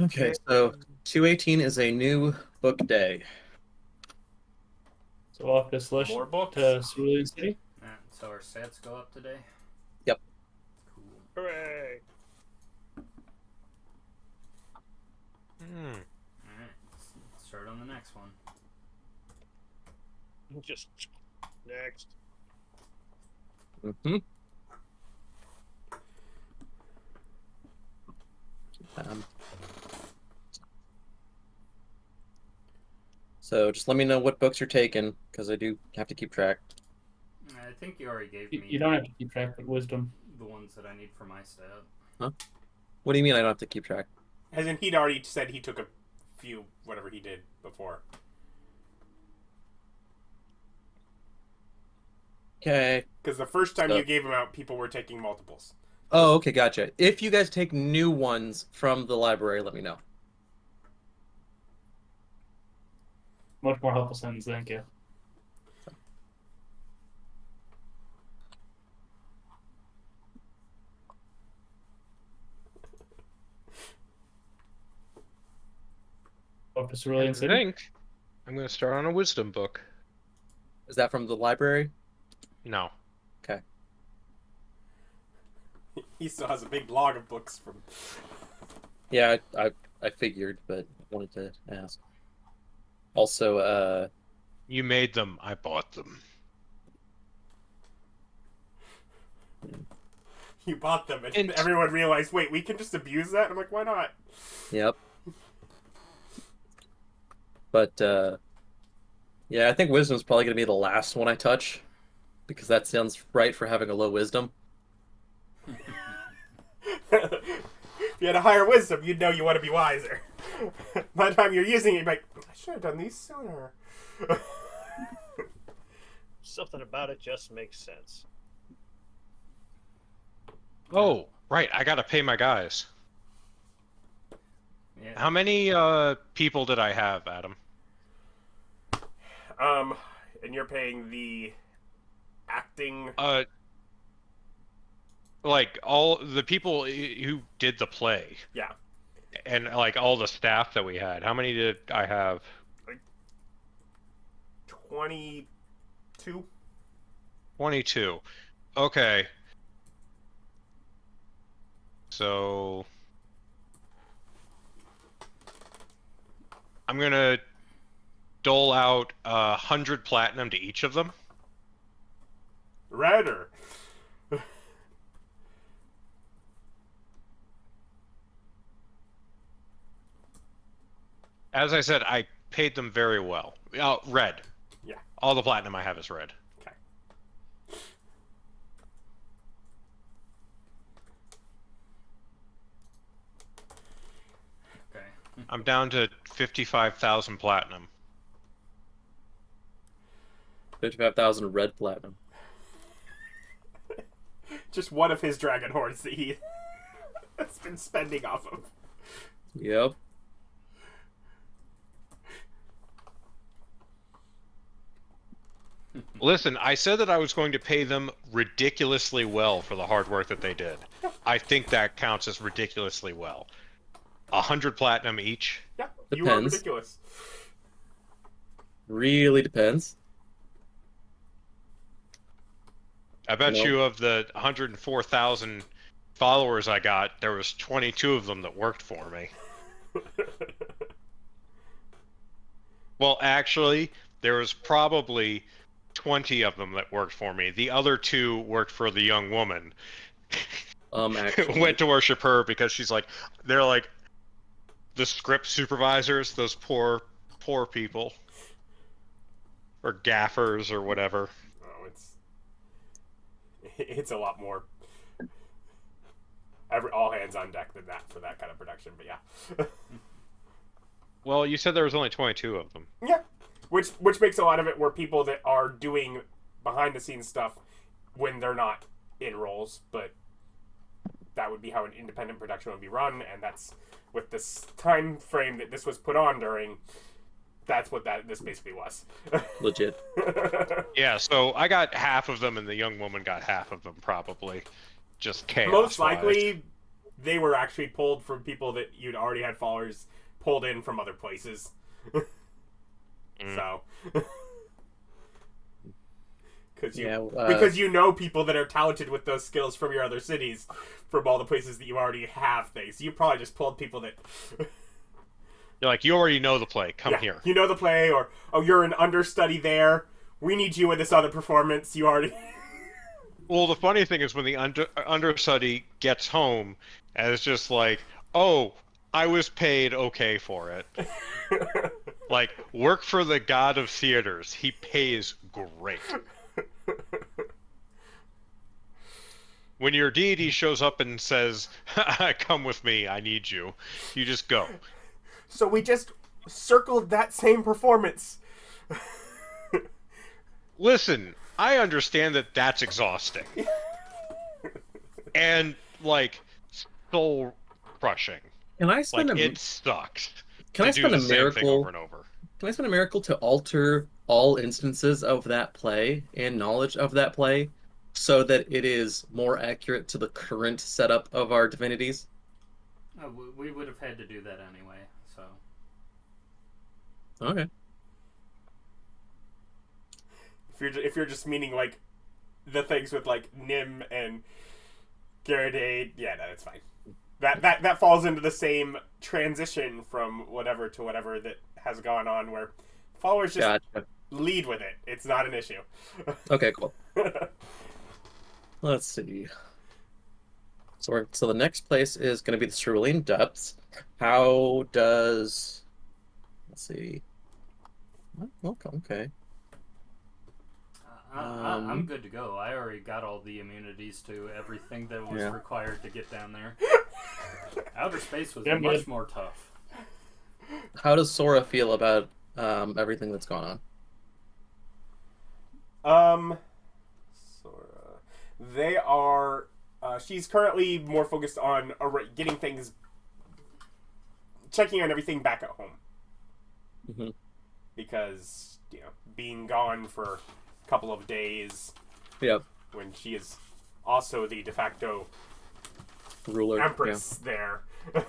S6: Okay, so 218 is a new book day.
S3: So off this list
S1: More books?
S3: to Cerulean City.
S5: So our stats go up today.
S6: Yep.
S5: Cool.
S4: Hooray!
S5: All right. Let's start on the next one.
S4: Just next.
S6: Mm-hmm. So just let me know what books you're taking, because I do have to keep track.
S5: I think you already gave me
S3: You don't have to keep track of wisdom.
S5: the ones that I need for my stat.
S6: Huh? What do you mean I don't have to keep track?
S1: As in, he'd already said he took a few, whatever he did before.
S6: Okay.
S1: Because the first time
S6: So-
S1: you gave him out, people were taking multiples.
S6: Oh, okay, gotcha. If you guys take new ones from the library, let me know.
S3: Much more helpful sentence, thank you. Off to
S2: I
S3: Cerulean City.
S2: think I'm going to start on a wisdom book.
S6: Is that from the library?
S2: No.
S1: He still has a big log of books from...
S6: Yeah, I figured, but wanted to ask. Also,
S2: You made them. I bought them.
S1: You bought them, and
S2: And-
S1: everyone realized, wait, we can just abuse that? I'm like, why not?
S6: yep. But, yeah, I think wisdom's probably going to be the last one I touch, because that sounds right for having a low wisdom.
S1: If you had a higher wisdom, you'd know you want to be wiser. By the time you're using it, you're like, I should have done these sooner.
S4: Something about it just makes sense.
S2: Oh, right. I got to pay my guys.
S5: Yeah.
S2: How many people did I have, Adam?
S1: And you're paying the acting...
S2: Like all the people who did the play.
S1: Yeah.
S2: And like all the staff that we had. How many did I have?
S1: 22?
S2: 22. Okay. So I'm gonna dole out 100 platinum to each of them.
S1: Redder.
S2: As I said, I paid them very well. Red.
S1: Yeah.
S2: All the platinum I have is red.
S1: Okay.
S5: Okay.
S2: I'm down to 55,000 platinum.
S6: 55,000 red platinum.
S1: Just one of his dragon horns that he has been spending off of.
S6: Yep.
S2: Listen, I said that I was going to pay them ridiculously well for the hard work that they did. I think that counts as ridiculously well. 100 platinum each.
S1: Yeah, you are
S6: Depends.
S1: ridiculous.
S6: Really depends.
S2: I bet
S6: No.
S2: you of the 104,000 followers I got, there was 22 of them that worked for me. Well, actually, there was probably 20 of them that worked for me. The other 2 worked for the young woman.
S6: Actually,
S2: Went to worship her because she's like, they're like the script supervisors, those poor people. Or gaffers or whatever.
S1: Oh, it's a lot more all hands on deck than that for that kind of production, but yeah.
S2: Well, you said there was only 22 of them.
S1: Yeah. Which makes a lot of it where people that are doing behind the scenes stuff when they're not in roles, but that would be how an independent production would be run, and that's with this time frame that this was put on during. That's what this basically was.
S6: Legit.
S2: Yeah, so I got half of them, and the young woman got half of them, probably. Just chaos.
S1: Most likely, they were actually pulled from people that you'd already had followers pulled in from other places. So, because you know people that are talented with those skills from your other cities, from all the places that you already have things. You probably just pulled people that.
S2: You're like, you already know the play. Come here.
S1: You know the play, or you're an understudy there. We need you in this other performance. You already.
S2: Well, the funny thing is when the understudy gets home, and it's just like, oh, I was paid okay for it. Like, work for the god of theaters. He pays great. When your deity shows up and says, come with me, I need you, you just go.
S1: So we just circled that same performance.
S2: Listen, I understand that that's exhausting. And, like, soul crushing.
S6: Can I spend
S2: it sucks.
S6: Can I spend a miracle
S2: over and over?
S6: Can I spend a miracle to alter all instances of that play and knowledge of that play so that it is more accurate to the current setup of our divinities?
S5: We would have had to do that anyway, so.
S6: Okay.
S1: If you're just meaning like the things with like Nim and Gyaraday, yeah, that's fine. That falls into the same transition from whatever to whatever that has gone on, where followers just lead with it. It's not an issue.
S6: Okay, cool. Let's see. So the next place is going to be the Cerulean Depths. How does... Let's see. Okay.
S5: I'm good to go. I already got all the immunities to everything that was required to get down there. Outer space was much more tough.
S6: How does Sora feel about everything that's gone
S1: on? Sora. They are... she's currently more focused on getting things... checking on everything back at home.
S6: Mm-hmm.
S1: Because, being gone for a couple of days...
S6: Yep.
S1: When she is also the de facto...
S6: ruler,
S1: empress there. As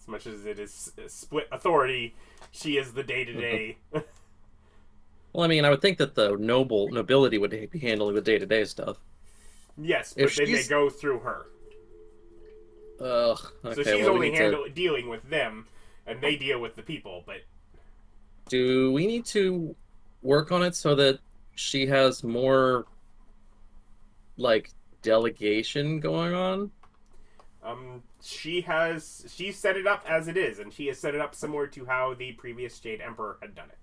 S1: much as it is split authority, she is the day-to-day...
S6: Well, I mean, I would think that the nobility would be handling the day-to-day stuff.
S1: Yes, but then they go through her.
S6: Ugh. Okay,
S1: so she's only dealing with them, and they deal with the people, but...
S6: Do we need to work on it so that she has more, like, delegation going on?
S1: She set it up as it is, and she has set it up similar to how the previous Jade Emperor had done it.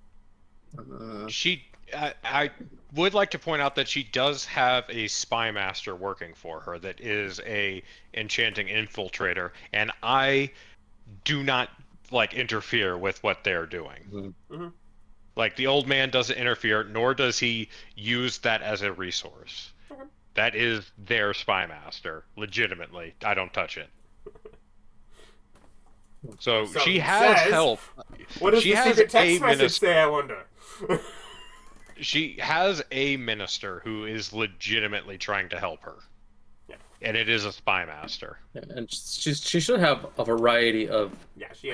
S2: I would like to point out that she does have a spy master working for her that is a enchanting infiltrator, and I do not interfere with what they're doing.
S1: Mm-hmm.
S2: Like, the old man doesn't interfere, nor does he use that as a resource.
S1: Okay.
S2: That is their spy master, legitimately. I don't touch it. So she has help.
S1: What does the secret text message say, I wonder?
S2: She has a minister who is legitimately trying to help her.
S1: Yeah.
S2: And it is a spy master.
S6: And she should have a variety of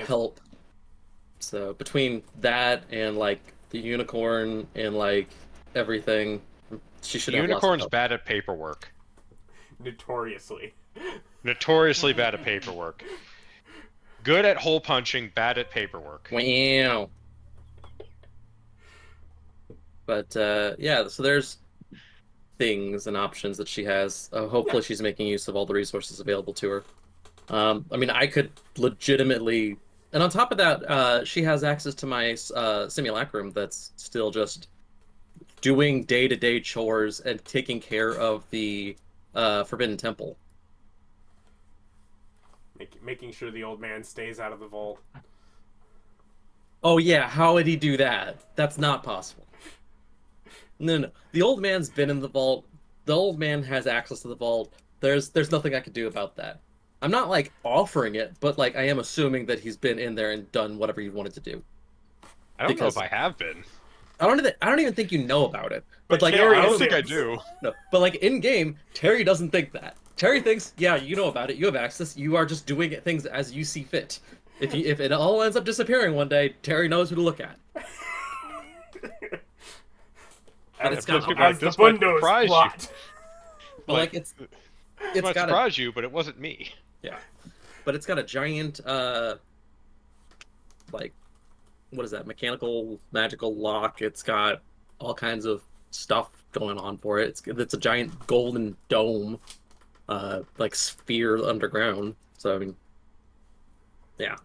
S6: help. So between that and the unicorn and everything, she should have lots of
S2: Unicorn's
S6: help.
S2: bad at paperwork.
S1: Notoriously
S2: bad at paperwork. Good at hole punching, bad at paperwork.
S6: Wow. But so there's things and options that she has. Hopefully she's making use of all the resources available to her. I mean, I could legitimately... And on top of that, she has access to my simulacrum that's still just doing day-to-day chores and taking care of the Forbidden Temple.
S1: Making sure the old man stays out of the vault.
S6: Oh yeah, how would he do that? That's not possible. No. The old man's been in the vault. The old man has access to the vault. There's nothing I could do about that. I'm not offering it, but I am assuming that he's been in there and done whatever he wanted to do.
S2: I don't know
S6: Because-
S2: if I have been.
S6: I don't even think you know about it. But like,
S1: Terry
S2: I don't
S1: is
S2: think I
S1: his.
S2: do.
S6: no, but like in game, Terry doesn't think that. Terry thinks, yeah, you know about it, you have access, you are just doing things as you see fit. If it all ends up disappearing one day, Terry knows who to look at. But it's got
S1: as the
S2: This might
S1: Bundo's
S2: surprise you.
S1: plot.
S6: but like it's
S2: It might
S6: got a
S2: surprise you, but it wasn't me.
S6: but it's got a giant like what is that, mechanical magical lock. It's got all kinds of stuff going on for it. It's a giant golden dome like sphere underground. So I mean, yeah,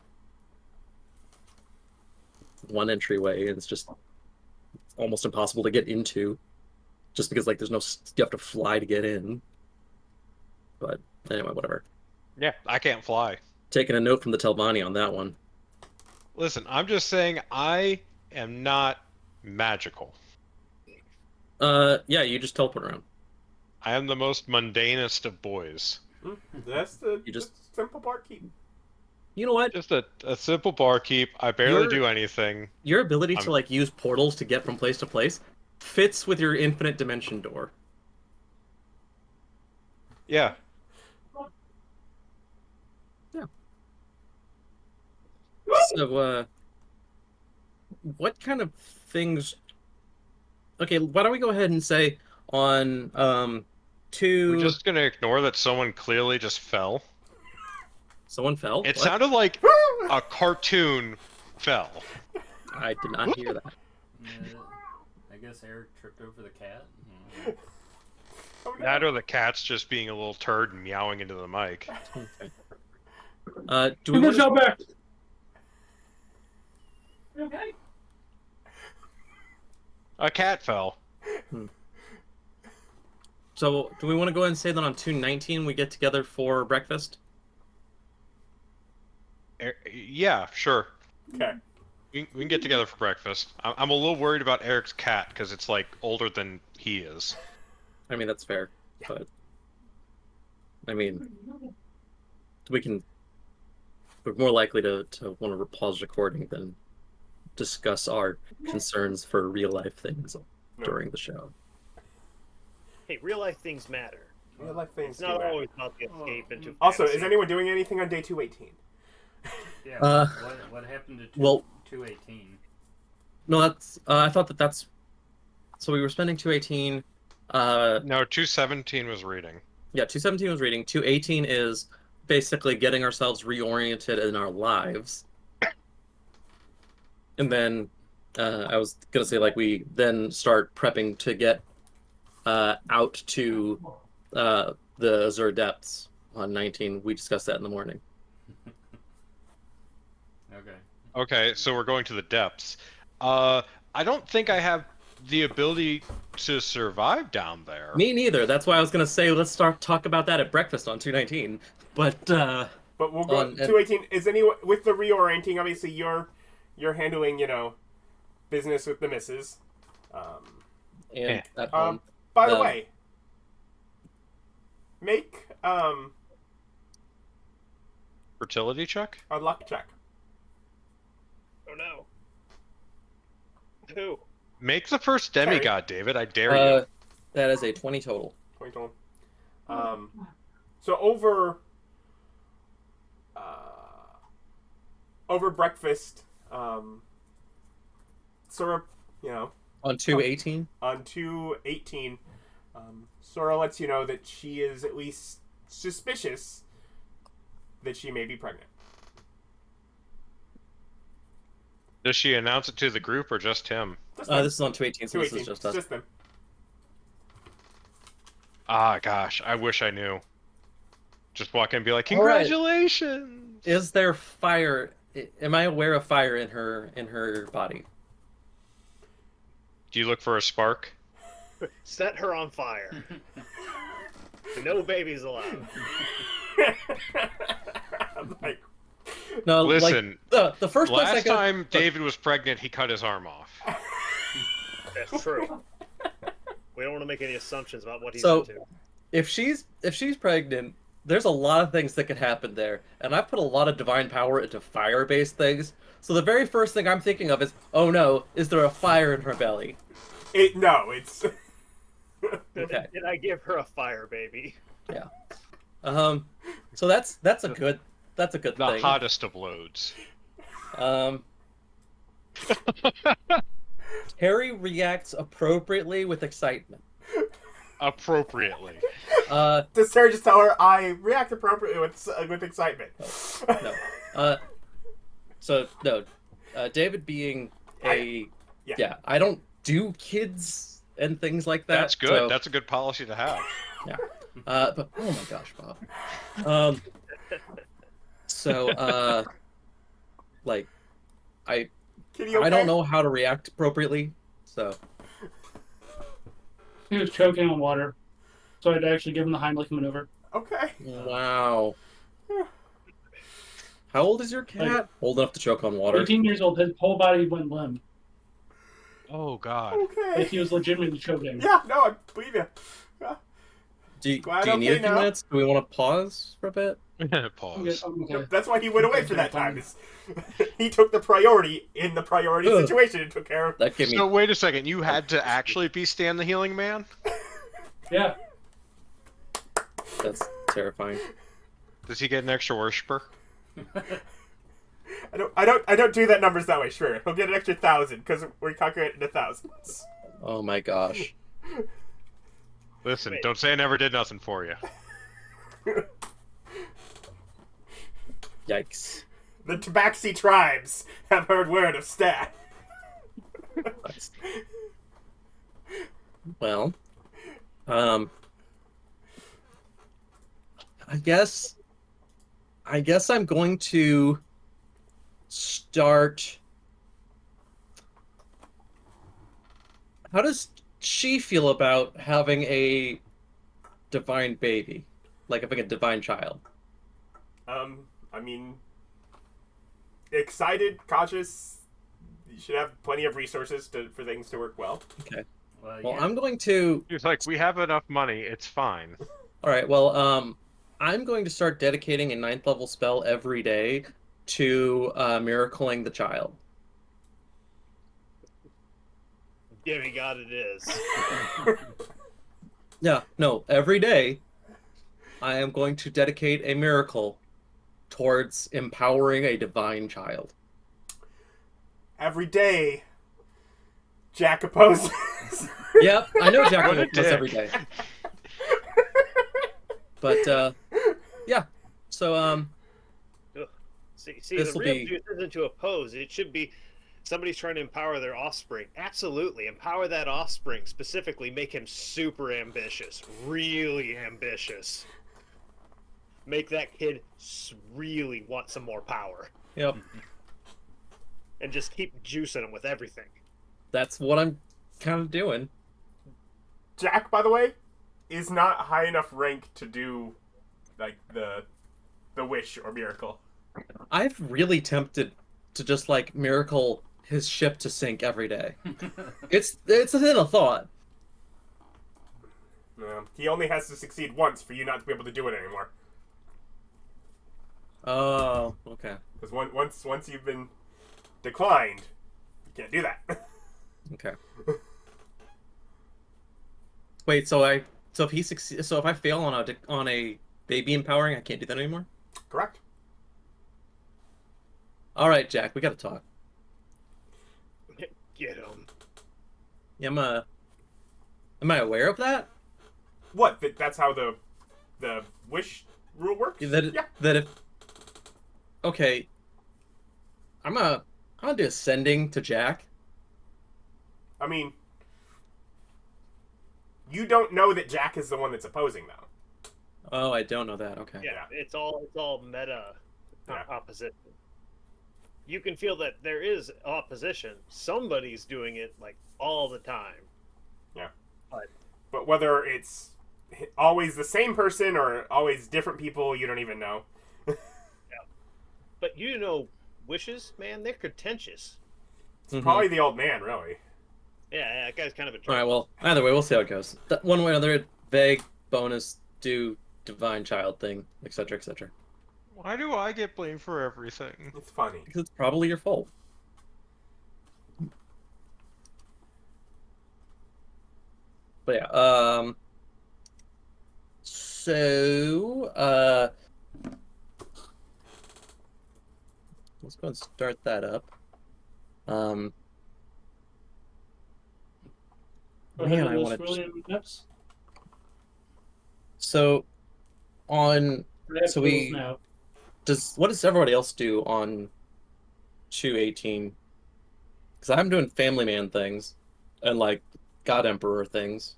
S6: one entryway, and it's just almost impossible to get into just because like there's no, you have to fly to get in. But anyway, whatever.
S2: Yeah, I can't fly.
S6: Taking a note from the Telvanni on that one.
S2: Listen, I'm just saying I am not magical.
S6: Yeah, you just teleport around.
S2: I am the most mundanest of boys.
S1: That's the
S6: You just-
S1: the simple barkeep.
S6: You know what?
S2: Just a simple barkeep. I barely
S6: You're-
S2: do anything.
S6: Your ability to
S2: I'm-
S6: like use portals to get from place to place fits with your infinite dimension door.
S2: Yeah.
S6: So, what kind of things? Okay, why don't we go ahead and say on
S2: We're just gonna ignore that someone clearly just fell.
S6: someone fell.
S2: It
S6: What?
S2: sounded like a cartoon fell.
S6: I did not hear that.
S5: I guess Eric tripped over the cat.
S1: Oh, no.
S2: That or the cat's just being a little turd and meowing into the mic.
S6: Okay. Do we
S3: Good
S6: want
S3: job back. Okay.
S2: A cat fell.
S6: So, do we want to go ahead and say that on 2/19 we get together for breakfast?
S2: Yeah, sure.
S1: Okay.
S2: We can get together for breakfast. I'm a little worried about Eric's cat because it's like older than he is.
S6: I mean, that's fair, but I mean, we're more likely to want to pause recording than discuss our concerns for real life things during the show.
S4: Hey, real life things matter.
S1: Real life things
S4: It's not
S1: do matter.
S4: always about the escape into.
S1: Also, is
S4: fantasy.
S1: anyone doing anything on day 218?
S5: Yeah. What happened to
S6: well-
S5: 218?
S6: No, that's I thought that's so we were spending 218.
S2: No, 217 was reading.
S6: Yeah, 217 was reading. 218 is basically getting ourselves reoriented in our lives. And then I was gonna say like we then start prepping to get out to the Azure Depths on 19. We discussed that in the morning.
S5: Okay.
S2: Okay, so we're going to the depths. I don't think I have the ability to survive down there.
S6: Me neither. That's why I was gonna say let's talk about that at breakfast on 219. But
S1: But we'll go
S6: On-
S1: 218. Is anyone with the reorienting? Obviously, you're handling business with the missus.
S6: and at home.
S1: By the
S6: Um,
S1: way, make
S2: Fertility check?
S1: a luck check.
S4: Oh no. Who?
S2: Make the first demigod, David. I dare you.
S6: That is a 20 total.
S1: 20 total. So over breakfast, Sora,
S6: On 218?
S1: on 218, Sora lets you know that she is at least suspicious that she may be pregnant.
S2: Does she announce it to the group or just him?
S1: Just them.
S6: This is on 218, so this
S1: 218.
S6: is just us.
S1: Just them.
S2: Ah, gosh, I wish I knew. Just walk in and be like,
S6: All right.
S2: congratulations!
S6: Is there fire? Am I aware of fire in her body?
S2: Do you look for a spark?
S4: Set her on fire. No babies allowed.
S1: I'm like,
S6: No,
S2: Listen,
S6: like the first place I
S2: last
S6: go.
S2: time David was pregnant, he cut his arm off.
S4: That's true. We don't want to make any assumptions about what he's
S6: So-
S4: into.
S6: If she's pregnant, there's a lot of things that could happen there, and I've put a lot of divine power into fire-based things. So the very first thing I'm thinking of is, oh no, is there a fire in her belly?
S1: No, it's
S6: Okay.
S4: Did I give her a fire baby?
S6: Yeah. So that's a good
S2: The
S6: thing.
S2: hottest of loads.
S6: Harry reacts appropriately with excitement.
S2: Appropriately.
S1: Does Sarah just tell her I react appropriately with excitement?
S6: No. So no. David being
S1: Yeah.
S6: I don't do kids and things like that.
S2: That's good.
S6: So,
S2: That's a good policy to have.
S6: yeah. But oh my gosh, Bob. So like I
S1: Kitty, okay?
S6: I don't know how to react appropriately. So
S3: He was choking on water, so I had to actually give him the Heimlich maneuver.
S1: Okay.
S6: wow. How old is your cat?
S3: Like,
S6: Old enough to choke on water.
S3: 18 years old, his whole body went limp.
S2: Oh God.
S1: Okay.
S3: Like he was legitimately choking.
S1: Yeah, no, I believe you. Yeah.
S6: Do you
S1: Glad
S6: need a
S1: okay
S6: few
S1: now.
S6: minutes? Do we want to pause for a bit?
S2: Pause.
S3: I'm okay.
S1: That's why he went away for that time. He took the priority in the priority
S6: Ugh.
S1: situation and took care of.
S6: That gave me
S2: So wait a second. You had to actually be Stan the Healing Man?
S3: Yeah.
S6: that's terrifying.
S2: Does he get an extra worshiper?
S1: I don't do that numbers that way. Sure, he'll get an extra 1,000 because we calculate it in thousands.
S6: Oh my gosh.
S2: Listen,
S4: Wait.
S2: don't say I never did nothing for you.
S6: Yikes.
S1: The Tabaxi tribes have heard word of Stat.
S6: That's- Well, I guess I'm going to start. How does she feel about having a divine baby? Like having a divine child?
S1: I mean, excited, cautious. You should have plenty of resources for things to work well.
S6: Okay.
S5: Well,
S6: Well,
S5: yeah.
S6: I'm going to.
S2: He's like, we have enough money. It's fine.
S6: All right. Well, I'm going to start dedicating a 9th level spell every day to miracling the child.
S4: Demigod it is.
S6: Yeah. No. Every day, I am going to dedicate a miracle towards empowering a divine child.
S1: Every day, Jack opposes.
S6: Yep. I know Jack
S2: What a
S6: will do this
S2: dick.
S6: every day. But yeah. So
S4: See,
S6: This
S4: the
S6: will
S4: real
S6: be-
S4: juice isn't to oppose. It should be somebody's trying to empower their offspring. Absolutely, empower that offspring. Specifically, make him super ambitious, really ambitious. Make that kid really want some more power,
S6: yep.
S4: and just keep juicing him with everything.
S6: That's what I'm kind of doing.
S1: Jack, by the way, is not high enough rank to do like the wish or miracle.
S6: I've really tempted to just like miracle his ship to sink every day. It's a thing of thought.
S1: He only has to succeed once for you not to be able to do it anymore.
S6: Oh, okay.
S1: Because once you've been declined, you can't do that.
S6: Okay. Wait, so if I fail on a baby empowering, I can't do that anymore?
S1: Correct.
S6: All right, Jack, we got to talk.
S4: Get him.
S6: Am I aware of that?
S1: What? That's how the wish rule works? Yeah.
S6: That if okay, I'm gonna do ascending to Jack.
S1: I mean, you don't know that Jack is the one that's opposing, though.
S6: Oh, I don't know that. Okay.
S4: Yeah, it's all meta
S1: Yeah.
S4: opposition. You can feel that there is opposition. Somebody's doing it like all the time.
S1: But whether it's always the same person or always different people, you don't even know.
S4: But you know, wishes, man, they're contentious.
S1: It's
S6: Mhm.
S1: probably the old man, really.
S4: Yeah, that guy's kind of a
S6: All right.
S4: jerk.
S6: Well, either way, we'll see how it goes. One way or another, vague bonus, do divine child thing, etc., etc.
S2: Why do I get blamed for everything?
S1: It's funny.
S6: Because it's probably your fault. But yeah, let's go and start that up.
S3: Go
S6: Man,
S3: ahead
S6: I
S3: and
S6: want to.
S3: Cerulean Depths.
S6: So on,
S3: I have
S6: so
S3: tools
S6: we
S3: now.
S6: what does everybody else do on 218? Because I'm doing family man things and like God Emperor things.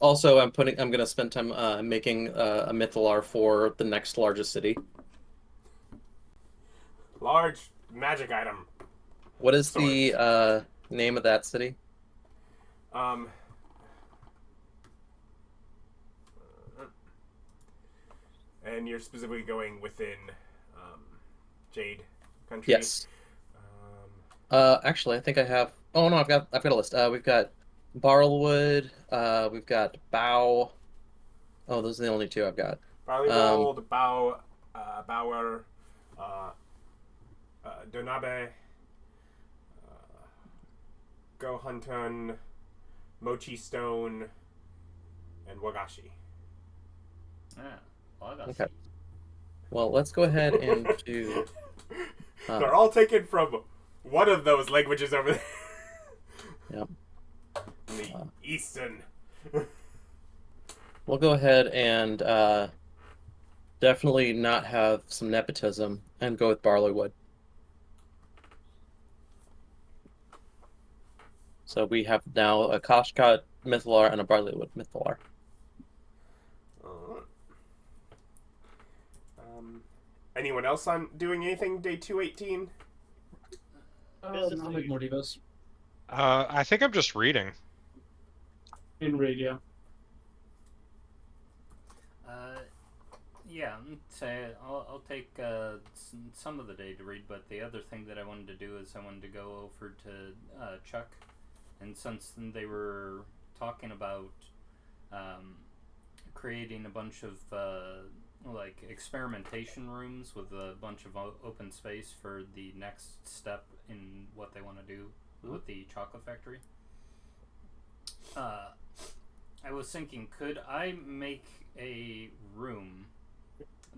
S6: Also, I'm gonna spend time making a Mythalar for the next largest city.
S1: Large magic item.
S6: What is
S1: Source.
S6: the name of that city?
S1: And you're specifically going within Jade country.
S6: Yes. Actually, I think I have. Oh no, I've got a list. We've got Barlwood. We've got Bow. Oh, those are the only two I've got.
S1: Barleywold, Bower, Donabe, Gohunton, Mochi Stone, and Wagashi.
S6: Okay. Well, let's go ahead and do.
S1: They're all taken from one of those languages over there.
S6: Yep.
S1: The Eastern.
S6: We'll go ahead and definitely not have some nepotism and go with Barleywood. So we have now a Koshkat Mythalar and a Barleywood Mythalar.
S1: Anyone else on doing anything day 218?
S3: I'll make more divas.
S2: I think I'm just reading.
S3: In radio.
S5: Yeah, say I'll take some of the day to read, but the other thing that I wanted to do is I wanted to go over to Chuck, and since they were talking about creating a bunch of like experimentation rooms with a bunch of open space for the next step in what they want to do with the chocolate factory. I was thinking, could I make a room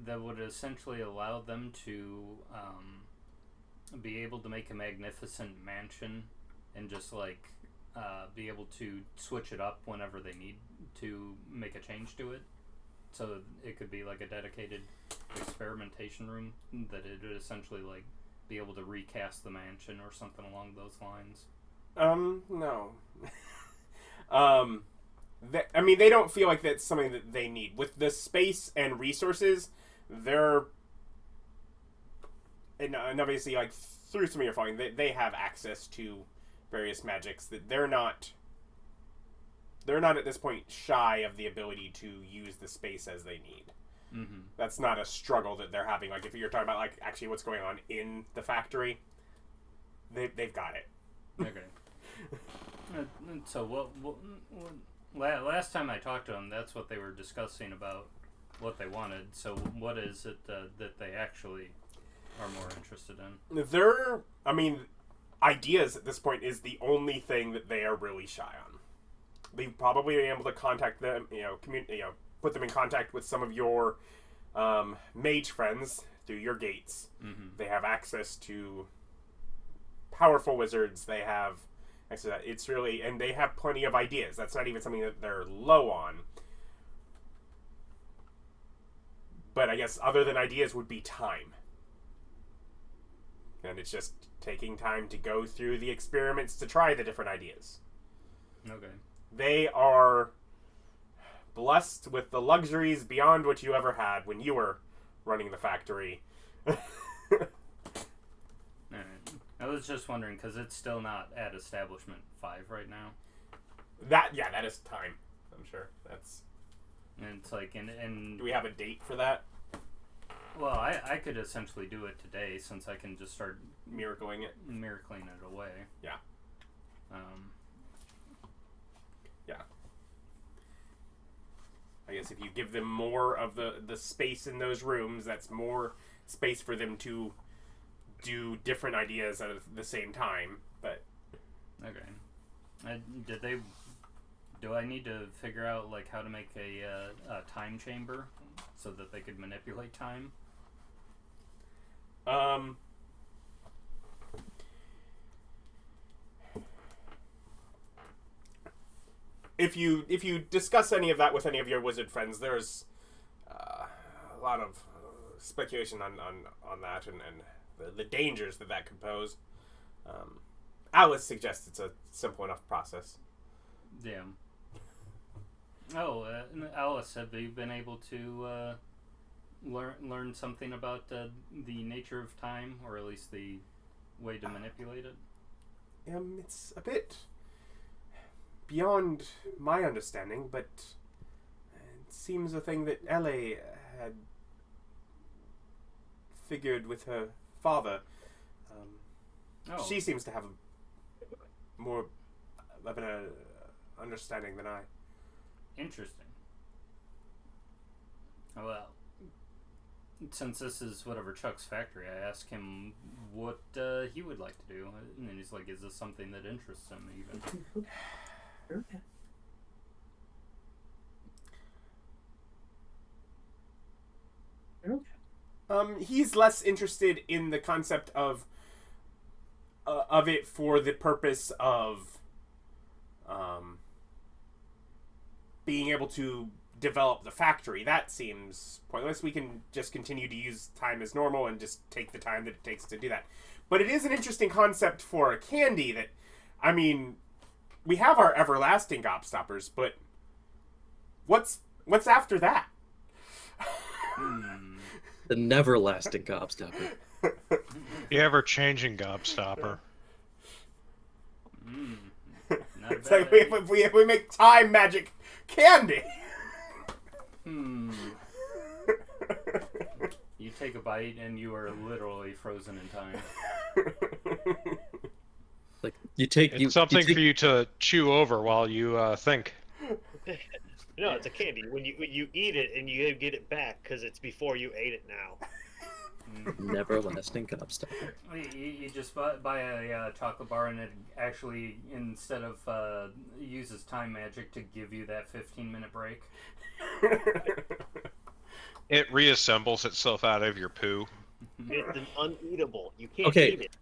S5: that would essentially allow them to be able to make a magnificent mansion and just like be able to switch it up whenever they need to make a change to it? So it could be like a dedicated experimentation room that it would essentially like be able to recast the mansion or something along those lines.
S1: No. I mean, they don't feel like that's something that they need. With the space and resources, they're... And obviously, like, through some of your following, they have access to various magics that they're not at this point shy of the ability to use the space as they need.
S5: Mm-hmm.
S1: That's not a struggle that they're having. Like, if you're talking about, like, actually what's going on in the factory, they've got it.
S5: Okay. So last time I talked to them, that's what they were discussing about what they wanted. So what is it that they actually are more interested in?
S1: Ideas at this point is the only thing that they are really shy on. They've probably been able to contact them, put them in contact with some of your mage friends through your gates.
S5: Mm-hmm.
S1: They have access to powerful wizards. They have access to that. It's really, and they have plenty of ideas. That's not even something that they're low on. But I guess other than ideas would be time. And it's just taking time to go through the experiments to try the different ideas.
S5: Okay.
S1: They are blessed with the luxuries beyond what you ever had when you were running the factory.
S5: Alright. I was just wondering, because it's still not at Establishment 5 right now.
S1: That is time, I'm sure. That's...
S5: And it's like, and
S1: Do we have a date for that?
S5: Well, I could essentially do it today, since I can just start
S1: Miracling it?
S5: miracling it away.
S1: Yeah. I guess if you give them more of the space in those rooms, that's more space for them to do different ideas at the same time. But
S5: okay, do I need to figure out like how to make a time chamber so that they could manipulate time?
S1: If you discuss any of that with any of your wizard friends, there's a lot of speculation on that and the dangers that could pose. Alice suggests it's a simple enough process.
S5: Yeah. Oh, Alice, have you been able to learn something about the nature of time, or at least the way to manipulate it?
S1: It's a bit beyond my understanding, but it seems a thing that Ellie had figured with her father. She seems to have more of an understanding than I.
S5: Interesting. Well, since this is whatever Chuck's factory, I asked him what he would like to do, and then he's like, "Is this something that interests him even?"
S1: He's less interested in the concept of it for the purpose of being able to develop the factory. That seems pointless. We can just continue to use time as normal and just take the time that it takes to do that. But it is an interesting concept for a candy that, I mean, we have our everlasting gobstoppers, but what's after that?
S6: The never-lasting gobstopper.
S2: The ever-changing gobstopper.
S1: It's like if we make time magic candy.
S5: You take a bite and you are literally frozen in time.
S6: Like it's
S2: something for you to chew over while you think.
S4: No, it's a candy. When you eat it and you get it back because it's before you ate it now.
S6: Never-lasting gobstopper.
S5: You just buy a chocolate bar and it actually, instead of uses time magic to give you that 15-minute break.
S2: It reassembles itself out of your poo.
S4: It's an uneatable. You can't eat it.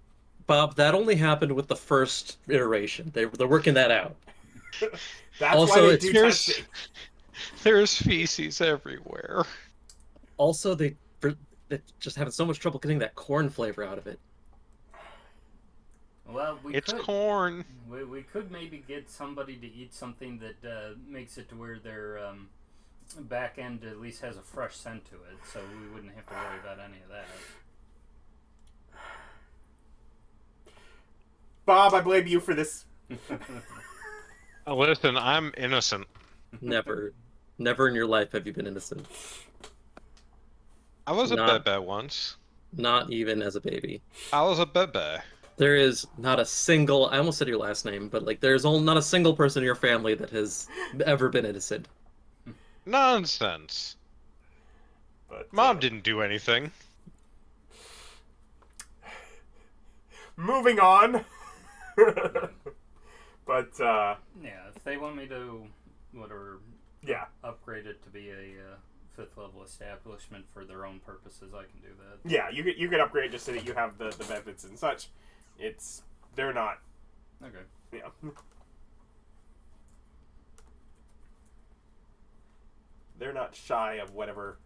S6: Bob, that only happened with the first iteration. They're working that out.
S1: That's
S6: also,
S1: why they do testing.
S2: There's feces everywhere.
S6: Also, they're just having so much trouble getting that corn flavor out of it.
S5: Well,
S2: it's corn.
S5: We could maybe get somebody to eat something that makes it to where their back end at least has a fresh scent to it, so we wouldn't have to worry about any of that.
S1: Bob, I blame you for this.
S2: Listen, I'm innocent.
S6: Never in your life have you been innocent.
S2: I was a bebe once.
S6: Not even as a baby.
S2: I was a bebe.
S6: There is not a single, I almost said your last name, but like there's not a single person in your family that has ever been innocent.
S2: Nonsense.
S1: But,
S2: Mom didn't do anything.
S1: Moving on. But,
S5: yeah, if they want me to, upgrade it to be a 5th level establishment for their own purposes, I can do that.
S1: Yeah, you could upgrade just so that you have the benefits and such. They're not.
S5: Okay.
S1: Yeah. They're not shy of whatever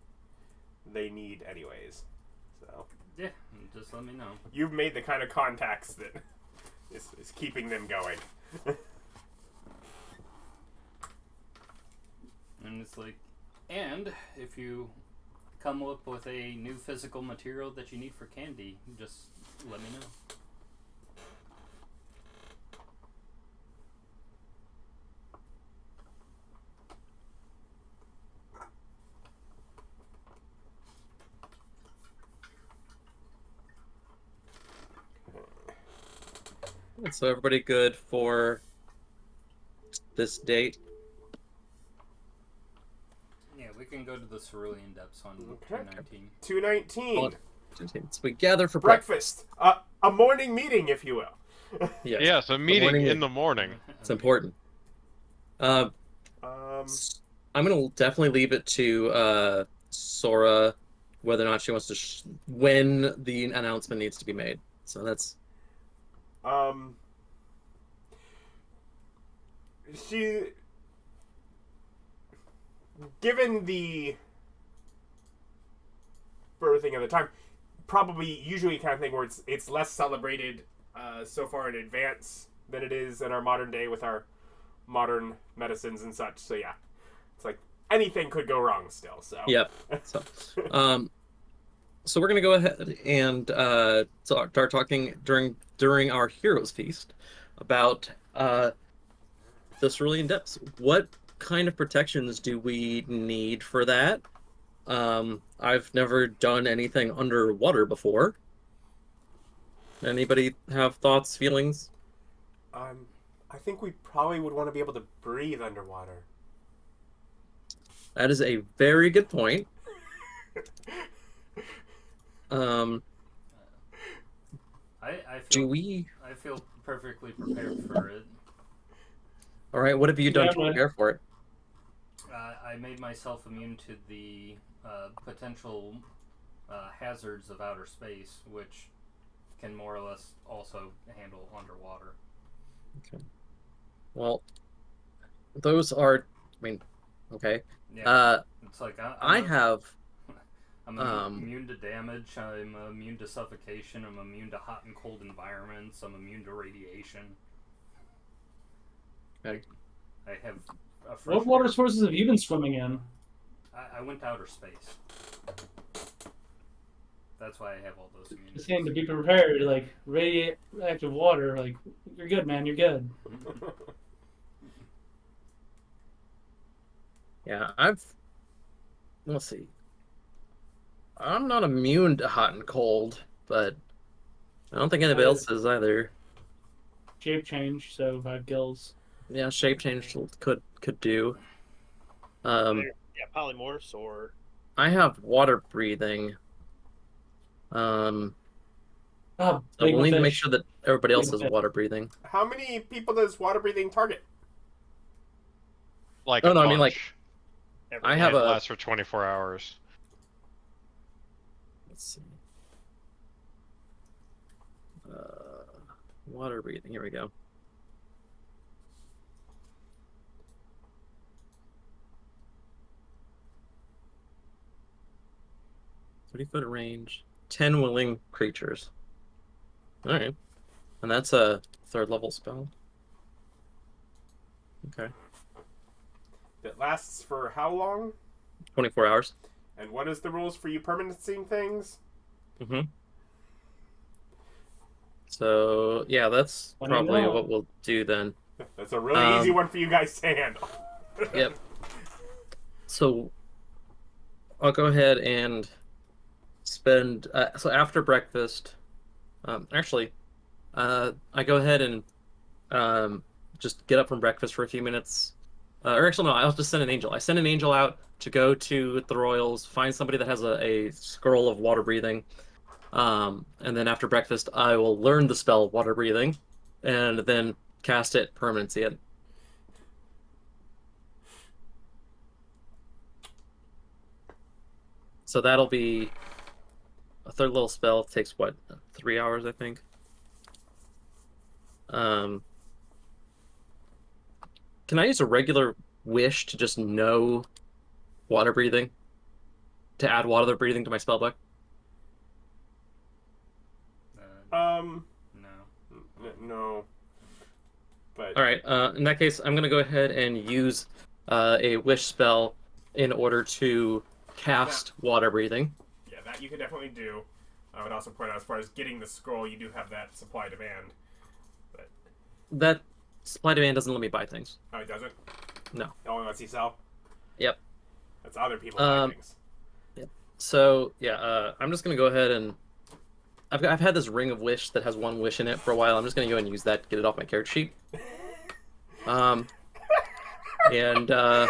S1: they need anyways. So.
S5: Yeah, just let me know.
S1: You've made the kind of contacts that is keeping them going.
S5: And it's like, and if you come up with a new physical material that you need for candy, just let me know.
S6: So everybody good for this date?
S5: can go to the Cerulean Depths on
S1: Okay.
S5: 219.
S1: 219.
S6: So we gather for
S1: Breakfast. A morning meeting, if you will.
S6: Yes,
S2: Yes, a meeting
S6: morning
S2: in the morning.
S6: it's important. I'm gonna definitely leave it to Sora whether or not she wants to when the announcement needs to be made. So that's
S1: she, given the birthing of the time, probably usually kind of thing where it's less celebrated so far in advance than it is in our modern day with our modern medicines and such. So yeah, it's like anything could go wrong still. So
S6: yep. So we're gonna go ahead and start talking during our Heroes Feast about the Cerulean Depths. What kind of protections do we need for that? I've never done anything underwater before. Anybody have thoughts, feelings?
S1: I think we probably would want to be able to breathe underwater.
S6: That is a very good point.
S5: I feel perfectly prepared for it.
S6: All right, what have you done to prepare for it?
S5: I made myself immune to the potential hazards of outer space, which can more or less also handle underwater.
S6: Okay. Well, those are, okay.
S5: Yeah, it's like
S6: I'm
S5: immune to damage. I'm immune to suffocation. I'm immune to hot and cold environments. I'm immune to radiation.
S6: Okay.
S5: I have a fresh
S3: What water sources have you been swimming in?
S5: I went to outer space. That's why I have all those immunities.
S3: Just saying to be prepared, like radioactive water, like you're good, man, you're good.
S6: Yeah, let's see. I'm not immune to hot and cold, but I don't think anybody else is either.
S3: Shape change, so 5 gills.
S6: Yeah, shape change could do.
S4: Yeah, polymorphs or.
S6: I have water breathing.
S3: Oh,
S6: So we'll need to make sure that everybody else has water breathing.
S1: How many people does water breathing target?
S2: Like
S6: No,
S2: a
S6: no, I
S2: bunch.
S6: mean, like, I have
S2: It
S6: a.
S2: lasts for 24 hours.
S6: Let's see. Water breathing. Here we go. "30-foot range, 10 willing creatures." All right, and that's a 3rd level spell. Okay.
S1: That lasts for how long?
S6: 24 hours.
S1: And what is the rules for you permanenting things?
S6: Mm-hmm. So yeah, that's probably what we'll do then.
S1: That's a really easy one for you guys to handle.
S6: Yep. So I'll go ahead and spend. So after breakfast, I go ahead and just get up from breakfast for a few minutes. Or actually, no, I'll just send an angel. I send an angel out to go to the Royals, find somebody that has a scroll of water breathing. And then after breakfast, I will learn the spell water breathing, and then cast it, permanency it. So that'll be a 3rd level spell. It takes what, 3 hours, I think. Can I use a regular wish to just know water breathing? To add water breathing to my spellbook?
S1: No. But
S6: all right. In that case, I'm gonna go ahead and use a wish spell in order to cast water breathing.
S1: Yeah, that you can definitely do. I would also point out, as far as getting the scroll, you do have that supply demand. But
S6: that supply demand doesn't let me buy things.
S1: Oh, it doesn't?
S6: No.
S1: It only lets you sell?
S6: Yep.
S1: That's other people buy things.
S6: Yep. So yeah, I'm just gonna go ahead and I've had this ring of wish that has 1 wish in it for a while. I'm just gonna go and use that to get it off my character sheet. And
S1: I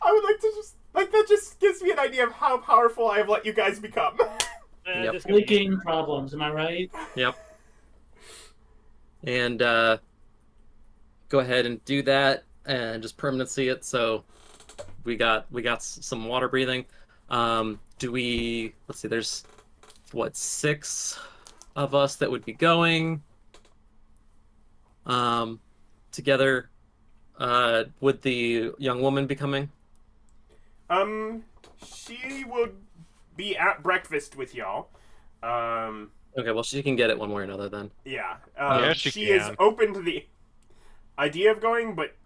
S1: would like to just Like, that just gives me an idea of how powerful I have let you guys become.
S6: Yep.
S4: Just give me-
S3: Leaking problems, am I right?
S6: Yep. And go ahead and do that and just permanency it. So we got some water breathing. Do we? Let's see. There's what, 6 of us that would be going. Together. Would the young woman be coming?
S1: She would be at breakfast with y'all.
S6: Okay, well, she can get it one way or another then.
S1: Yeah.
S2: Yeah, she
S1: is
S2: can.
S1: open to the idea of going, but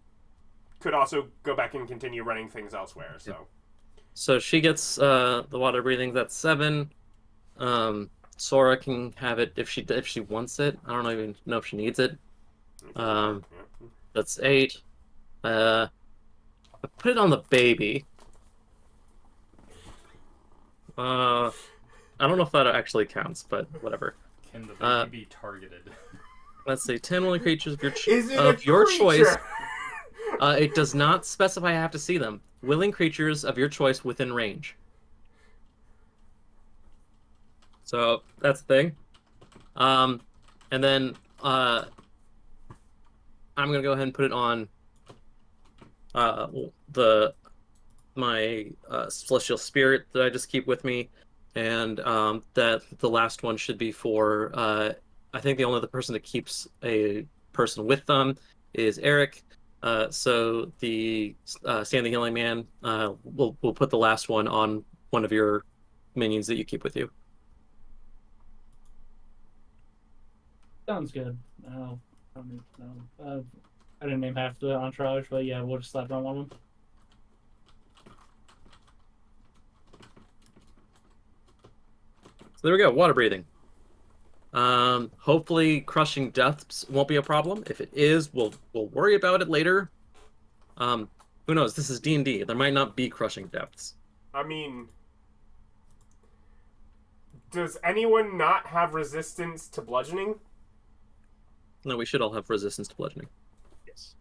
S1: could also go back and continue running things elsewhere. So.
S6: So she gets the water breathing. That's 7. Sora can have it if she wants it. I don't even know if she needs it. That's 8. I put it on the baby. I don't know if that actually counts, but whatever.
S5: Can the baby be targeted?
S6: Let's see, 10 willing creatures of your,
S1: Is it
S6: of
S1: a
S6: your
S1: creature?
S6: choice. It does not specify I have to see them. Willing creatures of your choice within range. So that's the thing. And then I'm gonna go ahead and put it on my celestial spirit that I just keep with me, and that the last one should be for I think the only other person that keeps a person with them is Eric. So the Standing Healing Man, we'll put the last one on one of your minions that you keep with you.
S3: Sounds good. I didn't name half the entourage, but yeah, we'll just slap it on one of them.
S6: So there we go, water breathing. Hopefully crushing depths won't be a problem. If it is, we'll worry about it later. Who knows? This is D&D. There might not be crushing depths.
S1: I mean, does anyone not have resistance to bludgeoning?
S6: No, we should all have resistance to bludgeoning.
S4: Yes.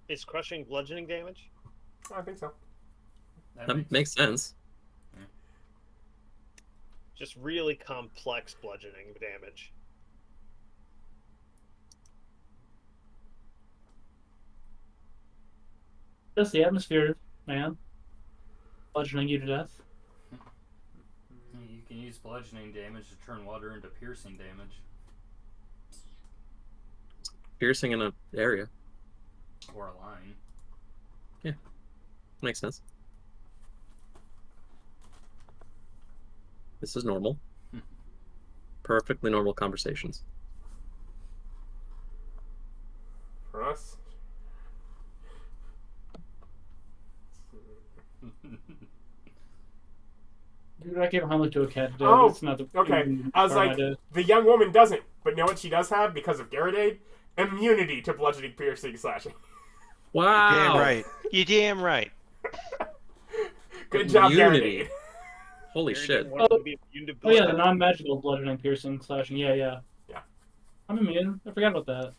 S4: Is crushing bludgeoning damage?
S1: I think so.
S6: That makes sense.
S4: Just really complex bludgeoning damage.
S3: Just the atmosphere, man. Bludgeoning you to death.
S5: You can use bludgeoning damage to turn water into piercing damage.
S6: Piercing in an area.
S5: Or a line.
S6: Yeah. Makes sense. This is normal. Perfectly normal conversations.
S1: For us?
S3: Dude, I gave a Heimlich to a cat today.
S1: Oh,
S3: It's not the
S1: okay. I was like, the young woman doesn't. But know what she does have because of Garradade? Immunity to bludgeoning, piercing, slashing.
S6: Wow.
S2: Damn right. You damn right.
S1: Good job,
S6: Immunity.
S1: Garradade.
S6: Holy shit.
S3: Oh yeah, the non-magical bludgeoning, piercing, slashing. Yeah.
S1: Yeah.
S3: I'm immune. I forgot about that.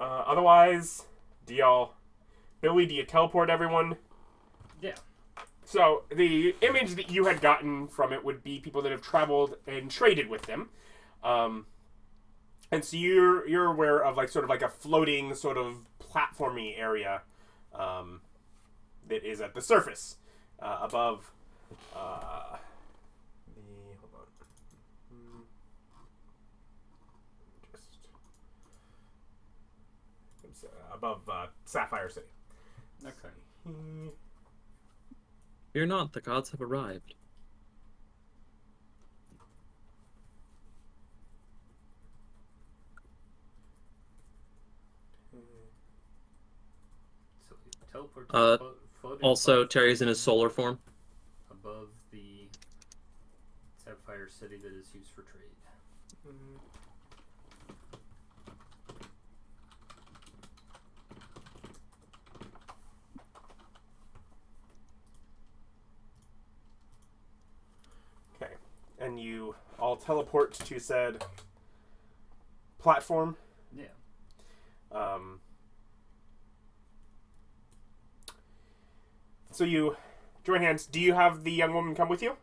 S1: Otherwise, Billy, do you teleport everyone?
S5: Yeah.
S1: So, the image that you had gotten from it would be people that have traveled and traded with them. And so you're aware of sort of a floating sort of platformy area that is at the surface above hold on. It's above Sapphire City.
S5: Okay.
S6: Fear not, the gods have arrived.
S5: So teleport floating
S6: Also,
S5: platform
S6: Terry's in his solar form.
S5: above the Sapphire City that is used for trade.
S1: Okay. And you all teleport to said platform.
S5: Yeah.
S1: So you join hands. Do you have the young woman come with you?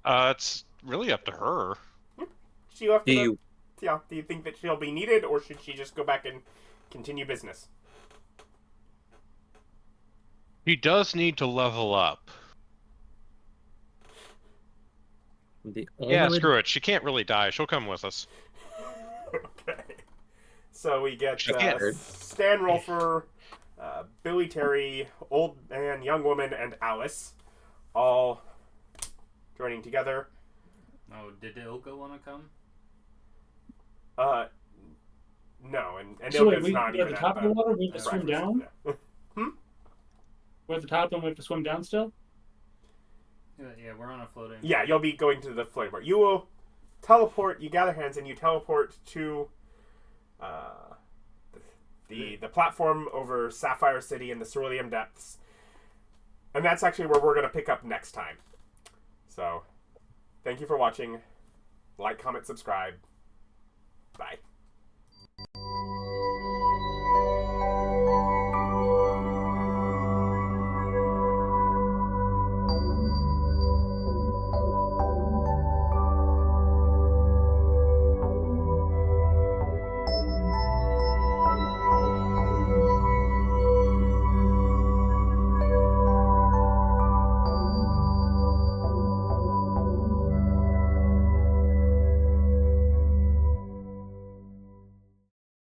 S2: It's really up to her.
S1: Do you have to?
S6: Do you
S1: Yeah. Do you think that she'll be needed, or should she just go back and continue business?
S2: He does need to level up.
S6: the
S2: Yeah,
S6: only
S2: screw it. She can't really die. She'll come with us.
S1: Okay. So we get
S6: She can't hurt.
S1: Stan Rolfur, Billy Terry, Old Man, Young Woman, and Alice all joining together.
S5: Oh, did Ilka want to come?
S1: No, and
S3: So wait,
S1: Ilka's not
S3: we're
S1: even
S3: at the top of the water. We have to swim
S1: breakfast.
S3: down.
S1: Yeah.
S3: We're at the top and we have to swim down still.
S5: Yeah, we're on a floating.
S1: Yeah, you'll be going to the flame bar. You will teleport. You gather hands and you teleport to the platform over Sapphire City in the Cerulean Depths, and that's actually where we're going to pick up next time. So, thank you for watching. Like, comment, subscribe. Bye.